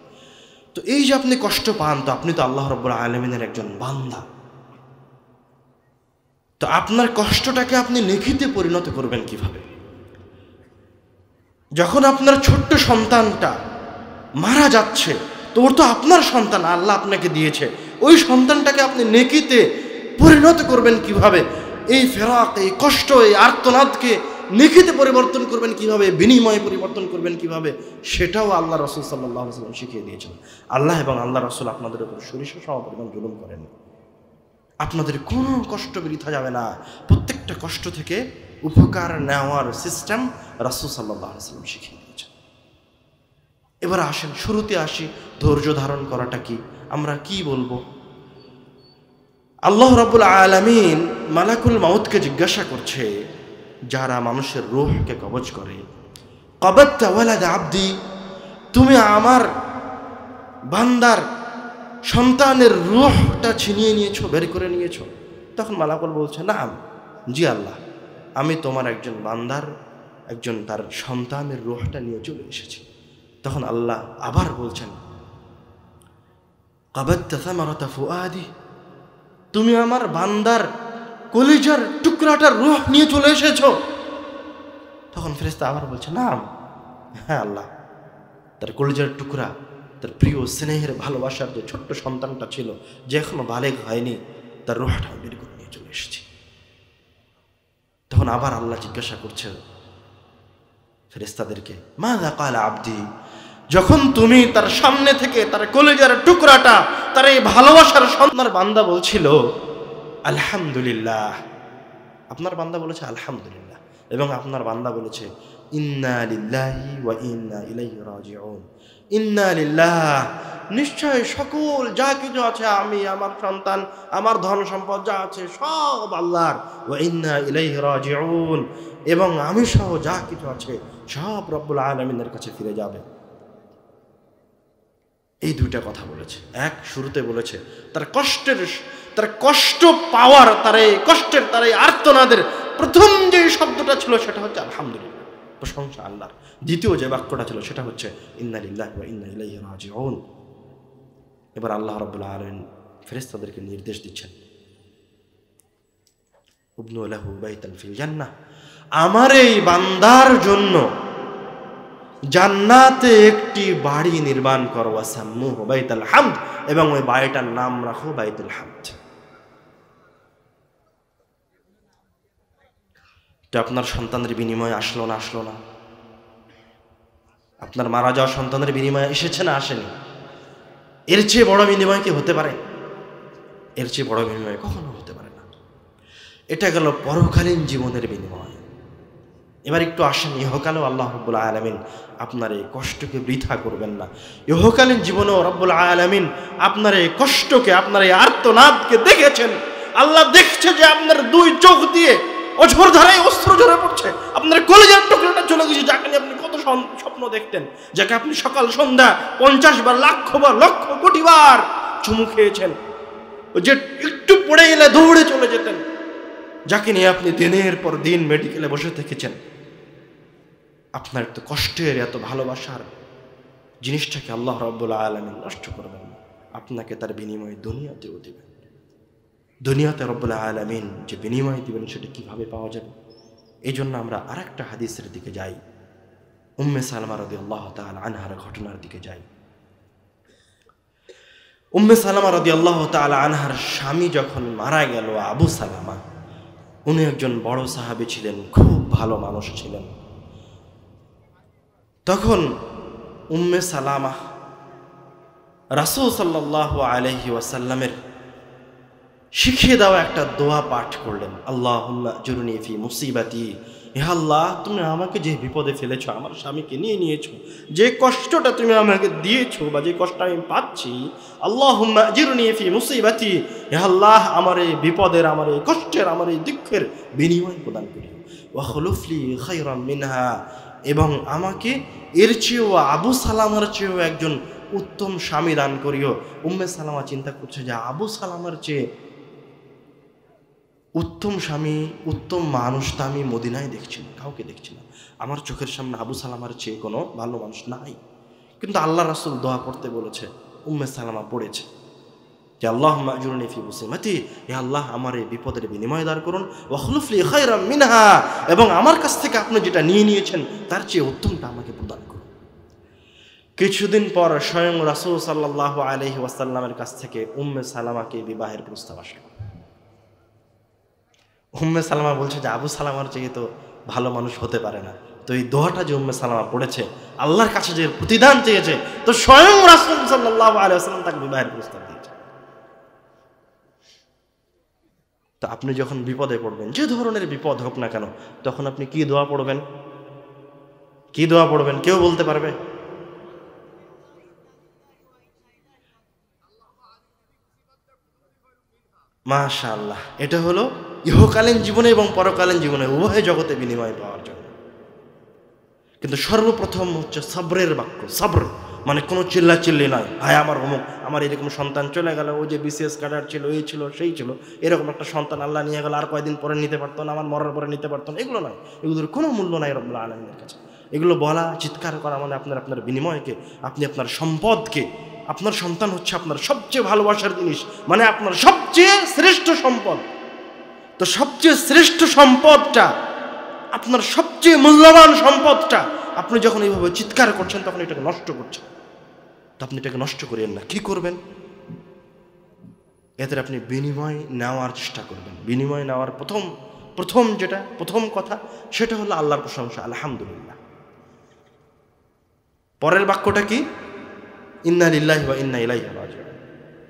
Speaker 1: তো এই যে আপনি কষ্ট পান, তো আপনি তো আল্লাহ রাব্বুল আলামিনের একজন বান্দা। তো আপনার কষ্টটাকে আপনি নেকিতে পরিণত করবেন কিভাবে? যখন আপনার ছোট্ট সন্তানটা মারা যাচ্ছে, তো ওর তো আপনার সন্তান, আল্লাহ আপনাকে দিয়েছে, ওই সন্তানটাকে আপনি নেকিতে পরিণত করবেন কিভাবে? এই ফেরাক, এই কষ্ট, এই আর্তনাদকে নেকিতে পরিবর্তন করবেন কিভাবে, বিনিময়ে পরিবর্তন করবেন কিভাবে, সেটাও আল্লাহ রাসূল সাল্লাল্লাহু আলাইহি ওয়াসাল্লাম শিখিয়ে দিয়েছেন। আল্লাহ এবং আল্লাহ রাসূল আপনাদের উপর সরিষা সমপরিমাণ জুলুম করেন। আপনাদের কোনো কষ্ট বৃথা যাবে না। প্রত্যেকটা কষ্ট থেকে উপকার নেওয়ার সিস্টেম রাসূল সাল্লাল্লাহু আলাইহি ওয়াসাল্লাম শিখিয়ে দিয়েছেন। এবার আসেন, শুরুতে আসি, ধৈর্য ধারণ করাটা কি, আমরা কি বলবো? আল্লাহ রাব্বুল আলামিন মালাকুল মাউতকে জিজ্ঞাসা করছে, যারা মানুষের রূহকে কবজ করে, কবাদতা ওয়ালাদ আবদি, তুমি আমার বান্দার সন্তানের রূহটা ছিনিয়ে নিয়েছো, বের করে নিয়েছো? তখন মালাকুল বলছে, নাম, জি আল্লাহ, আমি তোমার একজন বান্দার একজন তার সন্তানের রূহটা নিয়ে চলে এসেছি। তখন আল্লাহ আবার বলছেন, কাবাদতা সামারাতা ফুআদি, তুমি আমার বান্দার কলিজার টুকরাটার রূহ নিয়ে চলে এসেছো। তখন ফেরেশতা আবার বলছে, নাম, হ্যাঁ আল্লাহ, তার কলিজার টুকরা, তার প্রিয় স্নেহের ভালোবাসার যে ছোট্ট সন্তানটা ছিল, যে এখনো বালেগ হয়নি, তার রূহটা বের করে নিয়ে চলে এসেছি। তখন আবার আল্লাহ জিজ্ঞাসা করছে ফেরেশতাদেরকে, মাযা ক্বালা আবদি, যখন তুমি তার সামনে থেকে তার কলিজার টুকরাটা, তার এই ভালোবাসার সন্তান, বান্দা বলছিল আলহামদুলিল্লাহ, আপনার বান্দা বলেছে আলহামদুলিল্লাহ, এবং আপনার বান্দা বলেছে ইন্না লিল্লাহি ওয়া ইন্না ইলাইহি রাজিউন, ইন্না লিল্লাহ, নিশ্চয় সকল যা কিছু আছে, আমি, আমার সন্তান, আমার ধন সম্পদ যা আছে সব আল্লাহর, ওয়া ইন্না ইলাইহি রাজিউন, এবং আমি সহ যা কিছু আছে সব রব্বুল আলামিনের কাছে ফিরে যাবে। এই দুইটা কথা বলেছে। এক, শুরুতে বলেছে তার কষ্ট পাওয়ার, তার এই কষ্টের, তার এই আর্তনাদের প্রথম যে শব্দটা ছিল সেটা হচ্ছে আলহামদুলিল্লাহ, প্রশংসা আল্লাহর। দ্বিতীয় যে বাক্যটা ছিল সেটা হচ্ছে ইন্না লিল্লাহি ওয়া ইন্না ইলাইহি রাজিউন। এবার আল্লাহ রাব্বুল আলামিন ফেরেশতাদেরকে নির্দেশ দিচ্ছেন, উবনু লাহু বাইতান ফিল জান্নাহ, আমার এই বান্দার জন্য জান্নাতে একটি বাড়ি নির্মাণ করো, ওয়াসাম্মুহু বাইতুল হামদ, এবং ওই বাড়িটার নাম রাখো বাইতুল হামদ। তো আপনার সন্তানের বিনিময়ে আসলো না? আসলো না? আপনার মারা যাওয়া সন্তানের বিনিময়ে এসেছে না? আসেনি? এর চেয়ে বড় বিনিময় কি হতে পারে? এর চেয়ে বড় বিনিময় কখনো হতে পারে না। এটা গেল পরকালীন জীবনের বিনিময়। এবার একটু আসেন, ইহকালেও আল্লাহ রাব্বুল আলামিন আপনার এই কষ্টকে বৃথা করবেন না। ইহকালীন জীবনেও রাব্বুল আলামিন আপনার এই কষ্টকে, আপনার এই আর্তনাদকে দেখেছেন। আল্লাহ দেখছে যে আপনার দুই চোখ দিয়ে অঝোর ধারায় অস্ত্র ঝরে পড়ছে, আপনার কলিজার টুকরাটা চলে গেছে, যাকে নিয়ে আপনি কত স্বপ্ন দেখতেন, যাকে আপনি সকাল সন্ধ্যা 50 বার, লক্ষ কোটি বার চুমু খেয়েছেন, যে একটু পড়ে গেলে দৌড়ে চলে যেতেন, যাকে নিয়ে আপনি দিনের পর দিন মেডিকেলে বসে থেকেছেন। আপনার এত কষ্টের, এত ভালোবাসার জিনিসটাকে আল্লাহ রাব্বুল আলামিন নষ্ট করবেন না, আপনাকে তার বিনিময়ে দুনিয়াতেও দিবেন। দুনিয়াতে রাব্বুল আলামিন যে বিনিময় দিবেন সেটা কিভাবে পাওয়া যাবে? এই জন্য আমরা আরেকটা হাদিসের দিকে যাই, উম্মে সালামা রাদিয়াল্লাহু তাআলা আনহার ঘটনার দিকে যাই। উম্মে সালামা রাদিয়াল্লাহু তাআলা আনহার স্বামী যখন মারা গেল, আবু সালামা, উনি একজন বড় সাহাবী ছিলেন, খুব ভালো মানুষ ছিলেন। তখন উম্মে সালামা রাসূল সাল্লাল্লাহু আলাইহি ওয়াসাল্লামের শিখিয়ে দেওয়া একটা দোয়া পাঠ করলেন, আল্লাহুম্মা আজুরনি ফি মুসিবাতি। হে আল্লাহ, তুমি আমাকে যে বিপদে ফেলেছো, আমার স্বামীকে নিয়েছো, যে কষ্টটা তুমি আমাকে দিয়েছো বা যে কষ্ট আমি পাচ্ছি, আল্লাহুম্মা আজুরনি ফি মুসিবাতি, হে আল্লাহ, আমার এই বিপদের, আমার এই কষ্টের, আমার এই দুঃখের বিনিময় প্রদান করি। ওয়া খুলুফলি খায়রাম মিনহা, এবং আমাকে এর চেয়েও, আবু সালামার চেয়েও একজন উত্তম স্বামী দান করিও। উম্মে সালামা চিন্তা করছে যে আবু সালামার চেয়ে উত্তম স্বামী, উত্তম মানুষ তো আমি মদিনায় দেখছি না, কাউকে দেখছি না, আমার চোখের সামনে আবু সালামার চেয়ে কোনো ভালো মানুষ নাই। কিন্তু আল্লাহ রাসূল দোয়া পড়তে বলেছে, উম্মে সালামা পড়েছে যে আল্লাহুম্মা আজুরনি ফি মুসিবাতি, হে আল্লাহ, আমার এই বিপদের বিনিময় দান করুন, ওয়া খুলুফলি খায়রাম মিনহা, এবং আমার কাছ থেকে আপনি যেটা নিয়েছেন তার চেয়ে উত্তমটা আমাকে প্রদান করুন। কিছুদিন পর স্বয়ং রাসূল সাল্লাল্লাহু আলাইহি ওয়াসাল্লামের কাছ থেকে উম্মে সালামাকে বিবাহের প্রস্তাব আসলো। উম্মে সালামা বলছে যে আবু সালামার চেয়ে তো ভালো মানুষ হতে পারে না। তো এই দোয়াটা যে উম্মে সালামা পড়েছে, আল্লাহর কাছে যে প্রতিদান চেয়েছে, তো স্বয়ং রাসূল সাল্লাল্লাহু আলাইহি ওয়াসাল্লাম তাকে বিবাহের প্রস্তাব দিয়েছে। তো আপনি যখন বিপদে পড়বেন, যে ধরনের বিপদ হোক না কেন, তখন আপনি কি দোয়া পড়বেন? কি দোয়া পড়বেন কেউ বলতে পারবে? মাশাআল্লাহ, এটা হলো ইহকালীন জীবনে এবং পরকালীন জীবনে উভয় জগতে বিনিময় পাওয়ার জন্য। কিন্তু সর্বপ্রথম হচ্ছে সবরের বাক্য। সবর মানে কোনো চিল্লাচিল্লি নয়, হায় আমার অমুক, আমার এরকম সন্তান চলে গেল, ওই যে বিসিএস ক্যাডার ছিল, এই ছিল সেই ছিল, এরকম একটা সন্তান আল্লাহ নিয়ে গেল, আর কয়েকদিন পরে নিতে পারতো না, আমার মরার পরে নিতে পারতো না, এগুলো নয়, এগুলোর কোনো মূল্য নাই রব্বুল আলামিনের কাছে। এগুলো বলা, চিৎকার করা মানে আপনার বিনিময়কে, আপনি আপনার সম্পদকে, আপনার সন্তান হচ্ছে আপনার সবচেয়ে ভালোবাসার জিনিস, মানে আপনার সবচেয়ে শ্রেষ্ঠ সম্পদ। তো সবচেয়ে শ্রেষ্ঠ সম্পদটা, আপনার সবচেয়ে মূল্যবান সম্পদটা আপনি যখন এইভাবে চিৎকার করছেন, তখন এটাকে নষ্ট করছেন। তো আপনি এটাকে নষ্ট করেন না। কি করবেন? এতে আপনি বিনিময় নেওয়ার চেষ্টা করবেন। বিনিময় নেওয়ার প্রথম কথা সেটা হলো আল্লাহর প্রশংসা, আলহামদুলিল্লাহ। পরের বাক্যটা কি? ইন্না লিল্লাহি ওয়া ইন্না ইলাইহি রাজিউন।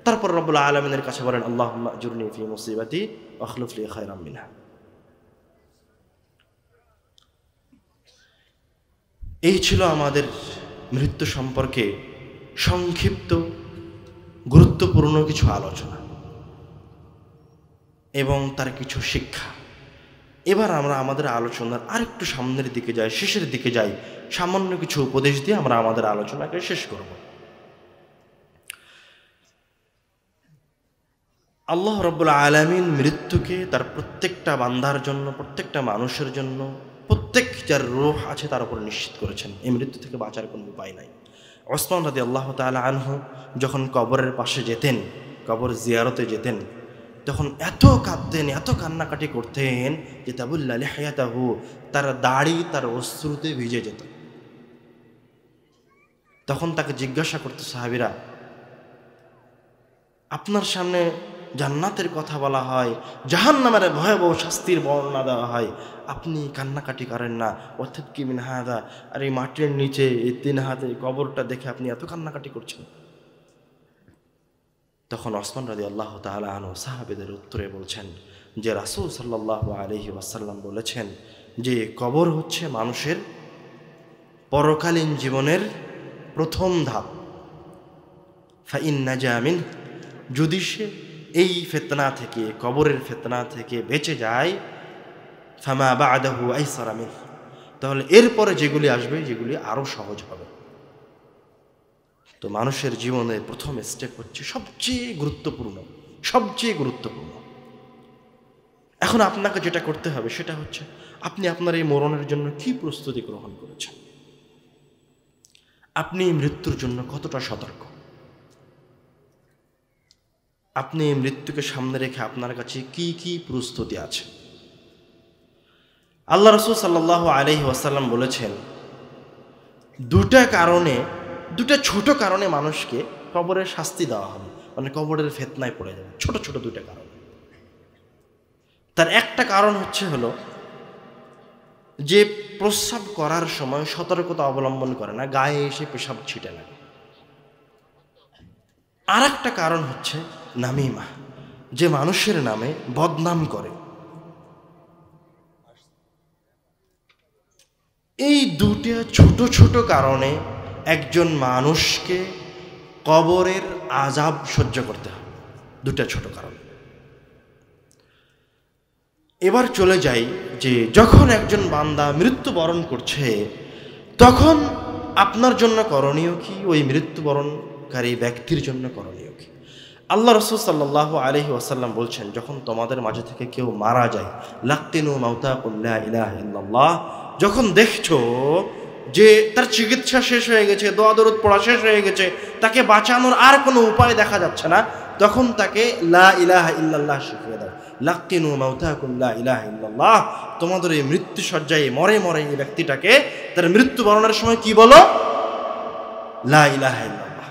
Speaker 1: তারপর রব্বুল আলামিনের কাছে বলেন, আল্লাহুম্মা আজুরনি ফি মুসিবাতি ওয়া খুলুফলি খায়রাম মিনহা। এই ছিল আমাদের মৃত্যু সম্পর্কে সংক্ষিপ্ত গুরুত্বপূর্ণ কিছু আলোচনা এবং তার কিছু শিক্ষা। এবার আমরা আমাদের আলোচনার আরেকটু সামনের দিকে যাই, শেষের দিকে যাই, সামান্য কিছু উপদেশ দিয়ে আমরা আমাদের আলোচনাকে শেষ করব। আল্লাহ রাব্বুল আলামিন মৃত্যুকে তার প্রত্যেকটা বান্দার জন্য, প্রত্যেকটা মানুষের জন্য, প্রত্যেক যার রূহ আছে তার উপর নিশ্চিত করেছেন। এই মৃত্যু থেকে বাঁচার কোনো উপায় নাই। ওসমান রাদিয়াল্লাহু তাআলা আনহু যখন কবরের পাশে যেতেন, কবর জিয়ারতে যেতেন, তখন এত কাঁদতেন, এত কান্নাকাটি করতেন যে তাবুল্লা লিহয়াতাহু, তার দাড়ি তার অশ্রুতে ভিজে যেত। তখন তাকে জিজ্ঞাসা করতো সাহাবীরা, আপনার সামনে জান্নাতের কথা বলা হয়, জাহান্নামের ভয়াবহ শাস্তির বর্ণনা দেওয়া হয়, আপনি কান্নাকাটি করেন না? অর্থাৎ কি মিন হাদা, আর এই মাটির নিচে এই 3 হাতে কবরটা দেখে আপনি এত কান্নাকাটি করছেন? তখন ওসমান রাদিয়াল্লাহু তাআলা আনহু সাহাবীদের উত্তরে বলছেন যে রাসূল সাল্লাল্লাহু আলাইহি ওয়াসাল্লাম বলেছেন যে কবর হচ্ছে মানুষের পরকালীন জীবনের প্রথম ধাপ। ফাইন নাজা মিন, যদি সে এই ফিতনা থেকে, কবরের ফিতনা থেকে বেঁচে যায়, ফামা বা'দাহু আইসারা মিন, তাহলে এরপরে যেগুলি আসবে যেগুলি আরো সহজ হবে। তো মানুষের জীবনের প্রথম স্টেপ হচ্ছে সবচেয়ে গুরুত্বপূর্ণ। এখন আপনাকে যেটা করতে হবে সেটা হচ্ছে আপনি আপনার এই মরণের জন্য কি প্রস্তুতি গ্রহণ করেছেন, আপনি মৃত্যুর জন্য কতটা সতর্ক, আপনি মৃত্যুকে সামনে রেখে আপনার কাছে কি কি প্রস্তুতি আছে। আল্লাহ রাসূল সাল্লাল্লাহু আলাইহি ওয়াসাল্লাম বলেছেন, দুটা ছোট কারণে মানুষকে কবরের শাস্তি দেওয়া হবে, মানে কবরের ফিতনায় পড়ে যাবে। ছোট ছোট 2টা কারণ। তার একটা কারণ হচ্ছে হলো যে প্রস্রাব করার সময় সতর্কতা অবলম্বন করে না, গায়ে এসে পেশাব ছিটে লাগে। আর একটা কারণ হচ্ছে নামিমা, যে মানুষের নামে বদনাম করে। এই দুটা ছোট ছোট কারণে একজন মানুষকে কবরের আযাব সহ্য করতে হয়, দুটা ছোট কারণ। এবার চলে যাই যে যখন একজন বান্দা মৃত্যুবরণ করছে তখন আপনার জন্য করণীয় কি, ওই মৃত্যুবরণকারী ব্যক্তির জন্য করণীয় কি। আল্লাহ রাসূল সাল্লাল্লাহু আলাইহি ওয়াসাল্লাম বলছেন, যখন তোমাদের মাঝে থেকে কেউ মারা যায়, লাক্তিনু মাউতাকুম লা ইলাহা ইল্লাল্লাহ, যখন দেখছো যে তার চিকিৎসা শেষ হয়ে গেছে, দোয়া দরুদ পড়া শেষ হয়ে গেছে, তাকে বাঁচানোর আর কোনো উপায় দেখা যাচ্ছে না, তখন তাকে লা ইলাহা ইল্লাল্লাহ শিখিয়ে দাও। লাক্তিনু মাউতাকুম লা ইলাহা ইল্লাল্লাহ, তোমাদের এই মৃত্যু সজ্জায় মরে মরে এই ব্যক্তিটাকে তার মৃত্যুবরণের সময় কি বলো? লা ইলাহা ইল্লাল্লাহ।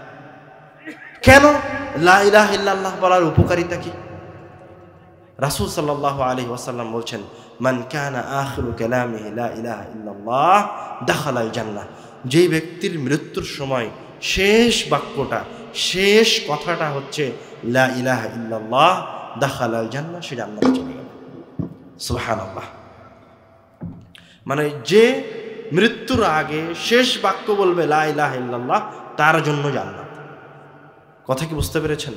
Speaker 1: কেন লা ইলাহা ইল্লাল্লাহ বলার উপকারিতা কি? রাসূল সাল্লাল্লাহু আলাইহি ওয়াসাল্লাম বলছেন, মান কানা আখিরু কালামিহি লা ইলাহা ইল্লাল্লাহ দাখালাল জান্নাহ, যেই ব্যক্তির মৃত্যুর সময় শেষ বাক্যটা, শেষ কথাটা হচ্ছে লা ইলাহা ইল্লাল্লাহ, দাখালাল জান্নাহ, সে জান্নাতে চলে গেল। সুবহানাল্লাহ। মানে যে মৃত্যুর আগে শেষ বাক্য বলবে লা ইলাহা ইল্লাল্লাহ, তার জন্য জান্নাত। কথা কি বুঝতে পেরেছেন?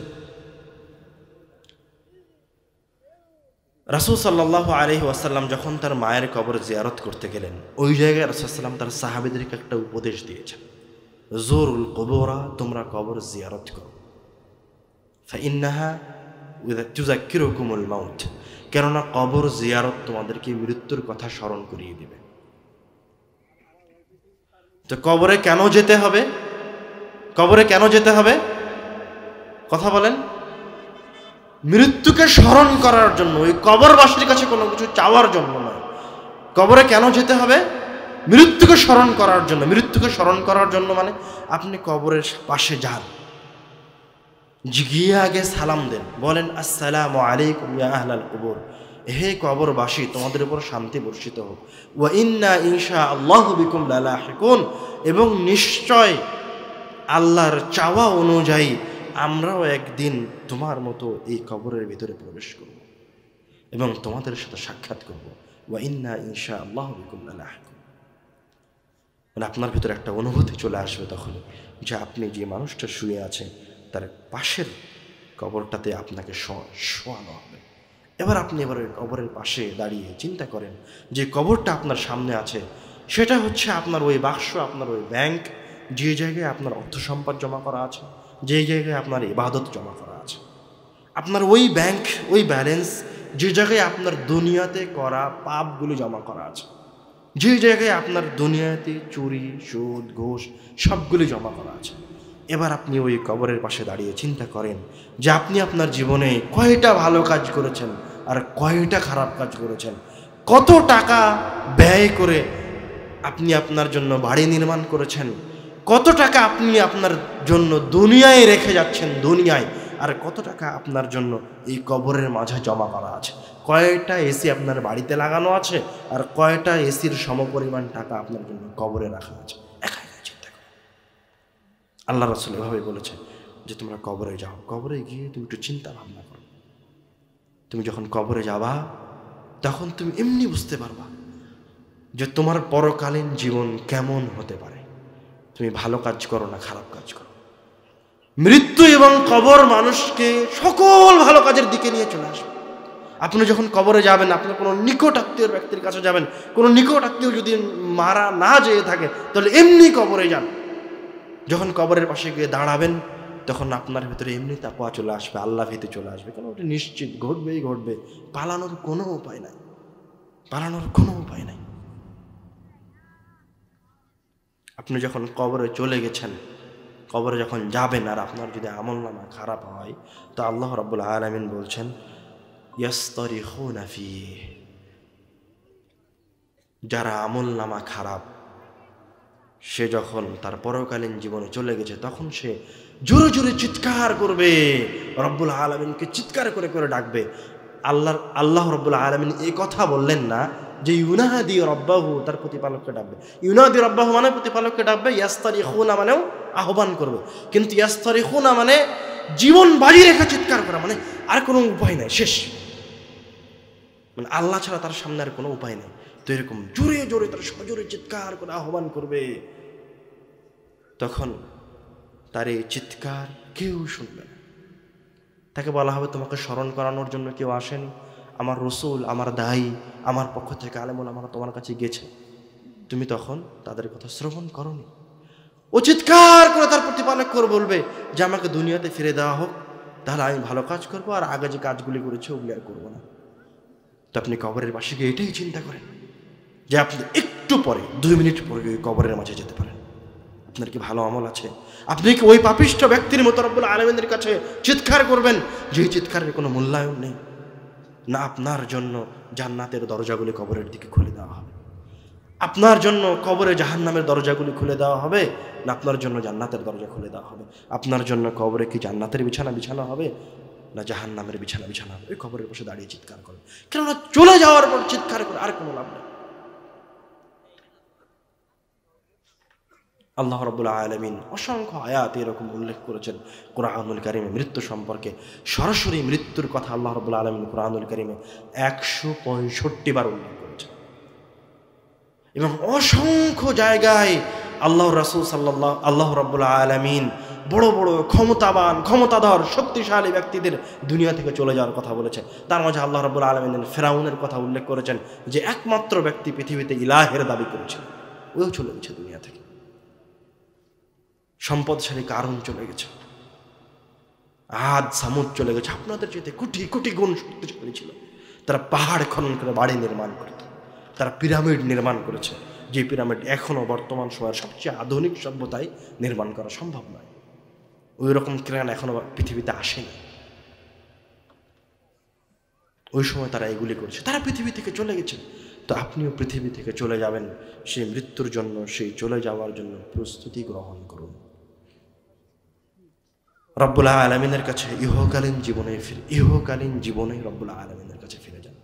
Speaker 1: রাসূল সাল্লাল্লাহু আলাইহি ওয়াসাল্লাম যখন তার মায়ের কবর জিয়ারত করতে গেলেন, ওই জায়গায় রাসূল সাল্লাল্লাহু তার সাহাবীদেরকে একটা উপদেশ দিয়েছেন, জুরুল কুবুরা, তোমরা কবর জিয়ারত করো, ফাইন্নাহা তুযাক্কিরুকুমুল মাউত, কেননা কবর জিয়ারত তোমাদেরকে মৃত্যুর কথা স্মরণ করিয়ে দিবে। তো কবরে কেন যেতে হবে? কবরে কেন যেতে হবে? কথা বলেন। মৃত্যুকে স্মরণ করার জন্য, ওই কবরবাসীর কাছে কোনো কিছু চাওয়ার জন্য নয়। কবরে কেন যেতে হবে? মৃত্যুকে স্মরণ করার জন্য। মৃত্যুকে স্মরণ করার জন্য মানে আপনি কবরের পাশে যান, গিয়ে আগে সালাম দেন, বলেন আসসালামু আলাইকুম ইয়া আহলাল কুবুর, হে কবরবাসী, তোমাদের উপর শান্তি বর্ষিত হোক। ওয়া ইন্না ইনশাআল্লাহু বিকুম লালাহিকুন, এবং নিশ্চয় আল্লাহর চাওয়া অনুযায়ী আমরাও একদিন তোমার মতো এই কবরের ভিতরে প্রবেশ করব এবং তোমাদের সাথে সাক্ষাৎ করব। ওয়া ইন্না ইনশাআল্লাহু বিকুম লালাহিকুন। মানে আপনার ভিতরে একটা অনুভূতি চলে আসবে তখন, যে আপনি যে মানুষটা শুয়ে আছে তার পাশের কবরটাতে আপনাকে শোয়ানো হবে। এবার আপনি ওই কবরের পাশে দাঁড়িয়ে চিন্তা করেন যে কবরটা আপনার সামনে আছে, সেটা হচ্ছে আপনার ওই বাক্স, আপনার ওই ব্যাংক, যে জায়গায় আপনার অর্থ সম্পদ জমা করা আছে, যে জায়গায় আপনার ইবাদত জমা করা আছে, আপনার ওই ব্যাংক, ওই ব্যালেন্স, যে জায়গায় আপনার দুনিয়াতে করা পাপগুলো জমা করা আছে, যে জায়গায় আপনার দুনিয়াতে চুরি, সুদ, ঘুষ সবগুলি জমা করা আছে। এবার আপনি ওই কবরের পাশে দাঁড়িয়ে চিন্তা করেন যে আপনি আপনার জীবনে কয়টা ভালো কাজ করেছেন আর কয়টা খারাপ কাজ করেছেন, কত টাকা ব্যয় করে আপনি আপনার জন্য বাড়ি নির্মাণ করেছেন, কত টাকা আপনি আপনার জন্য দুনিয়ায় রেখে যাচ্ছেন দুনিয়ায়, আর কত টাকা আপনার জন্য এই কবরের মাঝে জমা করা আছে, কয়টা এসি আপনার বাড়িতে লাগানো আছে আর কয়টা এসির সমপরিমাণ টাকা আপনার জন্য কবরে রাখা আছে। একাই চিন্তা করো। আল্লাহ রাসূল এভাবে বলেছে যে তোমরা কবরে যাও, কবরে গিয়ে তুমি একটু চিন্তা ভাবনা করো। তুমি যখন কবরে যাবা তখন তুমি এমনি বুঝতে পারবা যে তোমার পরকালীন জীবন কেমন হতে পারে, তুমি ভালো কাজ করো না খারাপ কাজ করো। মৃত্যু এবং কবর মানুষকে সকল ভালো কাজের দিকে নিয়ে চলে আসবে। আপনি যখন কবরে যাবেন, আপনার কোনো নিকট আত্মীয় ব্যক্তির কাছে যাবেন, কোনো নিকট আত্মীয় যদি মারা না যেয়ে থাকে তাহলে এমনি কবরে যান। যখন কবরের পাশে গিয়ে দাঁড়াবেন তখন আপনার ভিতরে এমনি তাকওয়া চলে আসবে, আল্লাহ ভীতি চলে আসবে, কারণ ওটা নিশ্চিত ঘটবেই ঘটবে, পালানোর কোনো উপায় নাই, পালানোর কোনো উপায় নাই। আপনি যখন কবরে চলে গেছেন, কবরে যখন যাবেন আর আপনার যদি আমলনামা খারাপ হয়, তো আল্লাহ রাব্বুল আলামিন বলছেন ইয়াসতারিখুনা ফীহি, যারা আমলনামা খারাপ সে যখন তার পরকালীন জীবনে চলে গেছে তখন সে জোরে জোরে চিৎকার করবে, রব্বুল আলামিনকে চিৎকার করে করে ডাকবে। আল্লাহ রাব্বুল আলামিন এই কথা বললেন না যে ইউনাদি রব্বাহু, তার প্রতিপালককে ডাকবে। ইউনাদি রব্বাহু মানে প্রতিপালককে ডাকবে, ইয়াস্তারিখুনা মানেও আহ্বান করবে। কিন্তু ইয়াস্তারিখুনা মানে জীবন বাজি রেখে চিৎকার করা, মানে আর কোনো উপায় নাই, শেষ, মানে আল্লাহ ছাড়া তার সামনে আর কোনো উপায় নেই। তো এরকম জোরে জোরে তার সজোরে চিৎকার করে আহ্বান করবে, তখন তার এই চিৎকার কেউ শুনবে না। তাকে বলা হবে তোমাকে স্মরণ করানোর জন্য কেউ আসেনি, আমার রসুল, আমার দায়ী, আমার পক্ষ থেকে আলেমুল আমার তোমার কাছে গেছে, তুমি তখন তাদের কথা শ্রবণ করনি। ও চিৎকার করে তার প্রতিপালক করে বলবে যে আমাকে দুনিয়াতে ফিরে দেওয়া হোক, তাহলে আমি ভালো কাজ করবো, আর আগে যে কাজগুলি করেছে ওগুলি আর করবো না। তো আপনি কবরের পাশে গিয়ে এটাই চিন্তা করেন যে আপনি একটু পরে 2 মিনিট পরে ওই কবরের মাঝে যেতে পারেন। আপনার কি ভালো আমল আছে? আপনি কি ওই পাপিষ্ঠ ব্যক্তির মতো রব্বুল আলামিনের কাছে চিৎকার করবেন যে চিৎকারের কোনো মূল্যায়ন নেই? না আপনার জন্য জান্নাতের দরজাগুলি কবরের দিকে খুলে দেওয়া হবে, আপনার জন্য কবরে জাহান্নামের দরজাগুলি খুলে দেওয়া হবে, না আপনার জন্য জান্নাতের দরজা খুলে দেওয়া হবে? আপনার জন্য কবরে কি জান্নাতের বিছানা বিছানা হবে, না জাহান্নামের বিছানা বিছানা হবে? ওই কবরের পাশে দাঁড়িয়ে চিৎকার করে, কেননা চলে যাওয়ার পর চিৎকার করে আর কোনো লাভ নেই। আল্লাহ রাব্বুল আলামিন অসংখ্য আয়াত এরকম উল্লেখ করেছেন কুরআনুল কারীমে মৃত্যু সম্পর্কে। সরাসরি মৃত্যুর কথা আল্লাহ রাব্বুল আলামিন কুরআনুল কারীমে 165 বার উল্লেখ করেছেন, এবং অসংখ্য জায়গায় আল্লাহর রাসূল আল্লাহ রাব্বুল আলামিন বড় বড় ক্ষমতাবান, ক্ষমতাধর, শক্তিশালী ব্যক্তিদের দুনিয়া থেকে চলে যাওয়ার কথা বলেছে। তার মাঝে আল্লাহ রাব্বুল আলামিন ফেরাউনের কথা উল্লেখ করেছেন, যে একমাত্র ব্যক্তি পৃথিবীতে ইলাহের দাবি করেছে, ওও চলে গেছে দুনিয়া থেকে। সম্পদশালী কারণ চলে গেছে, আদ সামুদ চলে গেছে, আপনাদের চেয়ে কোটি কোটি গুণ শক্তিশালী ছিল। তারা পাহাড় খনন করে বাড়ি নির্মাণ করত, তারা পিরামিড নির্মাণ করেছে, যে পিরামিড এখনো বর্তমান সময়ের সবচেয়ে আধুনিক সভ্যতায় নির্মাণ করা সম্ভব নয়। ওই রকম ক্রেন এখনো পৃথিবীতে আসেনি। ওই সময় তারা এগুলি করেছে, তারা পৃথিবী থেকে চলে গেছে। তো আপনিও পৃথিবী থেকে চলে যাবেন, সেই মৃত্যুর জন্য, সেই চলে যাওয়ার জন্য প্রস্তুতি গ্রহণ করুন। রব্বুল আলামিনের কাছে ইহকালীন জীবনে রব্বুল আলামিনের কাছে ফিরে যান।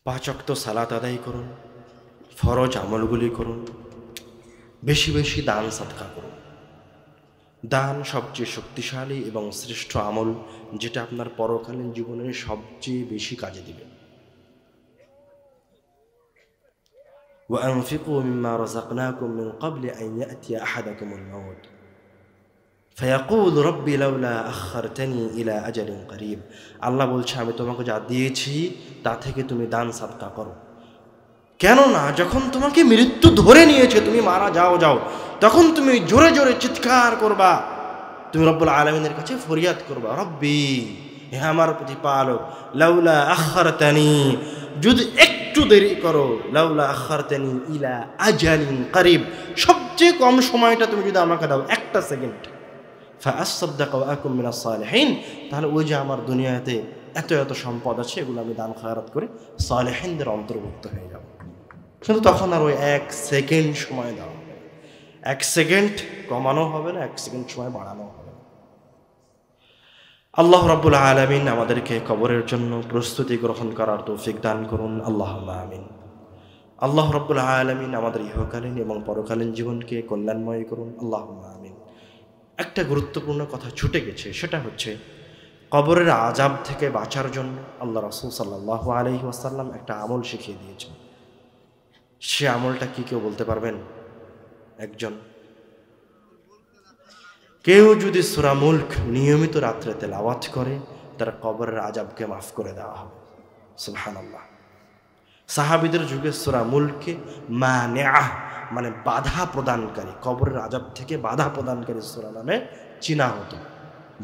Speaker 1: 5 ওয়াক্ত সালাত আদায় করুন, ফরজ আমলগুলি করুন, বেশি বেশি দান সাদকা করুন। দান সবচেয়ে শক্তিশালী এবং শ্রেষ্ঠ আমল, যেটা আপনার পরকালীন জীবনে সবচেয়ে বেশি কাজে দিবে। وأنفقوا مما رزقناكم من قبل أن يأتي أحدكم الموت فيقول ربي لولا أخرتني إلى أجل قريب। আল্লাহ বলছে আমি তোমাকে যা দিয়েছি তা থেকে তুমি দান সাদকা করো, কেননা যখন তোমাকে মৃত্যু ধরে নিয়েছে, তুমি মারা যাও, তখন তুমি জোরে জোরে চিৎকার করবা, তুমি রব্বুল আলামিনের কাছে ফরিয়াদ করবা, রব্বি, হে আমার প্রতিপালক, লাউলা আখারতানি, যদি একটু দেরি করো, লাউলা আখারতানি ইলা আজালিন করিব, সবচেয়ে কম সময়টা তুমি যদি আমাকে দাও, 1 সেকেন্ড, ফাআসাদদাক ওয়া আকুম মিনাস সালিহিন, তাহলে ওই যে আমার দুনিয়াতে এত এত সম্পদ আছে, এগুলো আমি দান খয়রাত করে সালেহিনদের অন্তর্ভুক্ত হয়ে যাব। কিন্তু তখন আর ওই 1 সেকেন্ড সময় দেওয়া হবে, 1 সেকেন্ড কমানো হবে না, 1 সেকেন্ড সময় বাড়ানো হবে না। আল্লাহ রাব্বুল আলামিন আমাদেরকে কবরের জন্য প্রস্তুতি গ্রহণ করার তৌফিক দান করুন, আল্লাহুম্মা আমিন। আল্লাহ রাব্বুল আলামিন আমাদের ইহকালীন এবং পরকালীন জীবনকে কল্যাণময় করুন, আল্লাহুম্মা আমিন। একটা গুরুত্বপূর্ণ কথা ছুটে গেছে, সেটা হচ্ছে কবরের আযাব থেকে বাঁচার জন্য আল্লাহ রাসূল সাল্লাল্লাহু আলাইহি ওয়াসাল্লাম একটা আমল শিখিয়ে দিয়েছেন। সে আমলটা কি কেউ বলতে পারবেন? একজন, কেউ যদি সূরা মুলক নিয়মিত রাত্রে তেলাওয়াত করে, তার কবরের আযাবকে মাফ করে দেওয়া হবে। সুবহানাল্লাহ। সাহাবীদের যুগে সূরা মুলকে মানিআহ মানে বাধা প্রদানকারী, কবরের আযাব থেকে বাধা প্রদানকারী সূরা নামে চিনা হতো,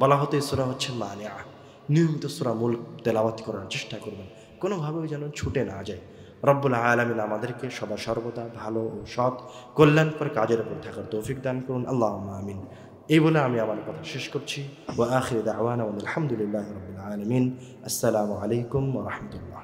Speaker 1: বলা হতো এই সূরা হচ্ছে মানিআহ। নিয়মিত সূরা মুলক তেলাওয়াত করার চেষ্টা করবেন, কোনোভাবেই যেন ছুটে না যায়। রব্বুল আলামিন আমাদেরকে সদা সর্বদা ভালো ও সৎ কল্যাণকর কাজের উপর থাকার তৌফিক দান করুন, আল্লাহুম্মা আমিন। এই বলে আমি আমার কথা শেষ করছি। ওয়া আখিরু দাওয়ানা আলহামদুলিল্লাহি রাব্বিল আলামিন। আসসালামু আলাইকুম ওয়া রাহমাতুল্লাহ।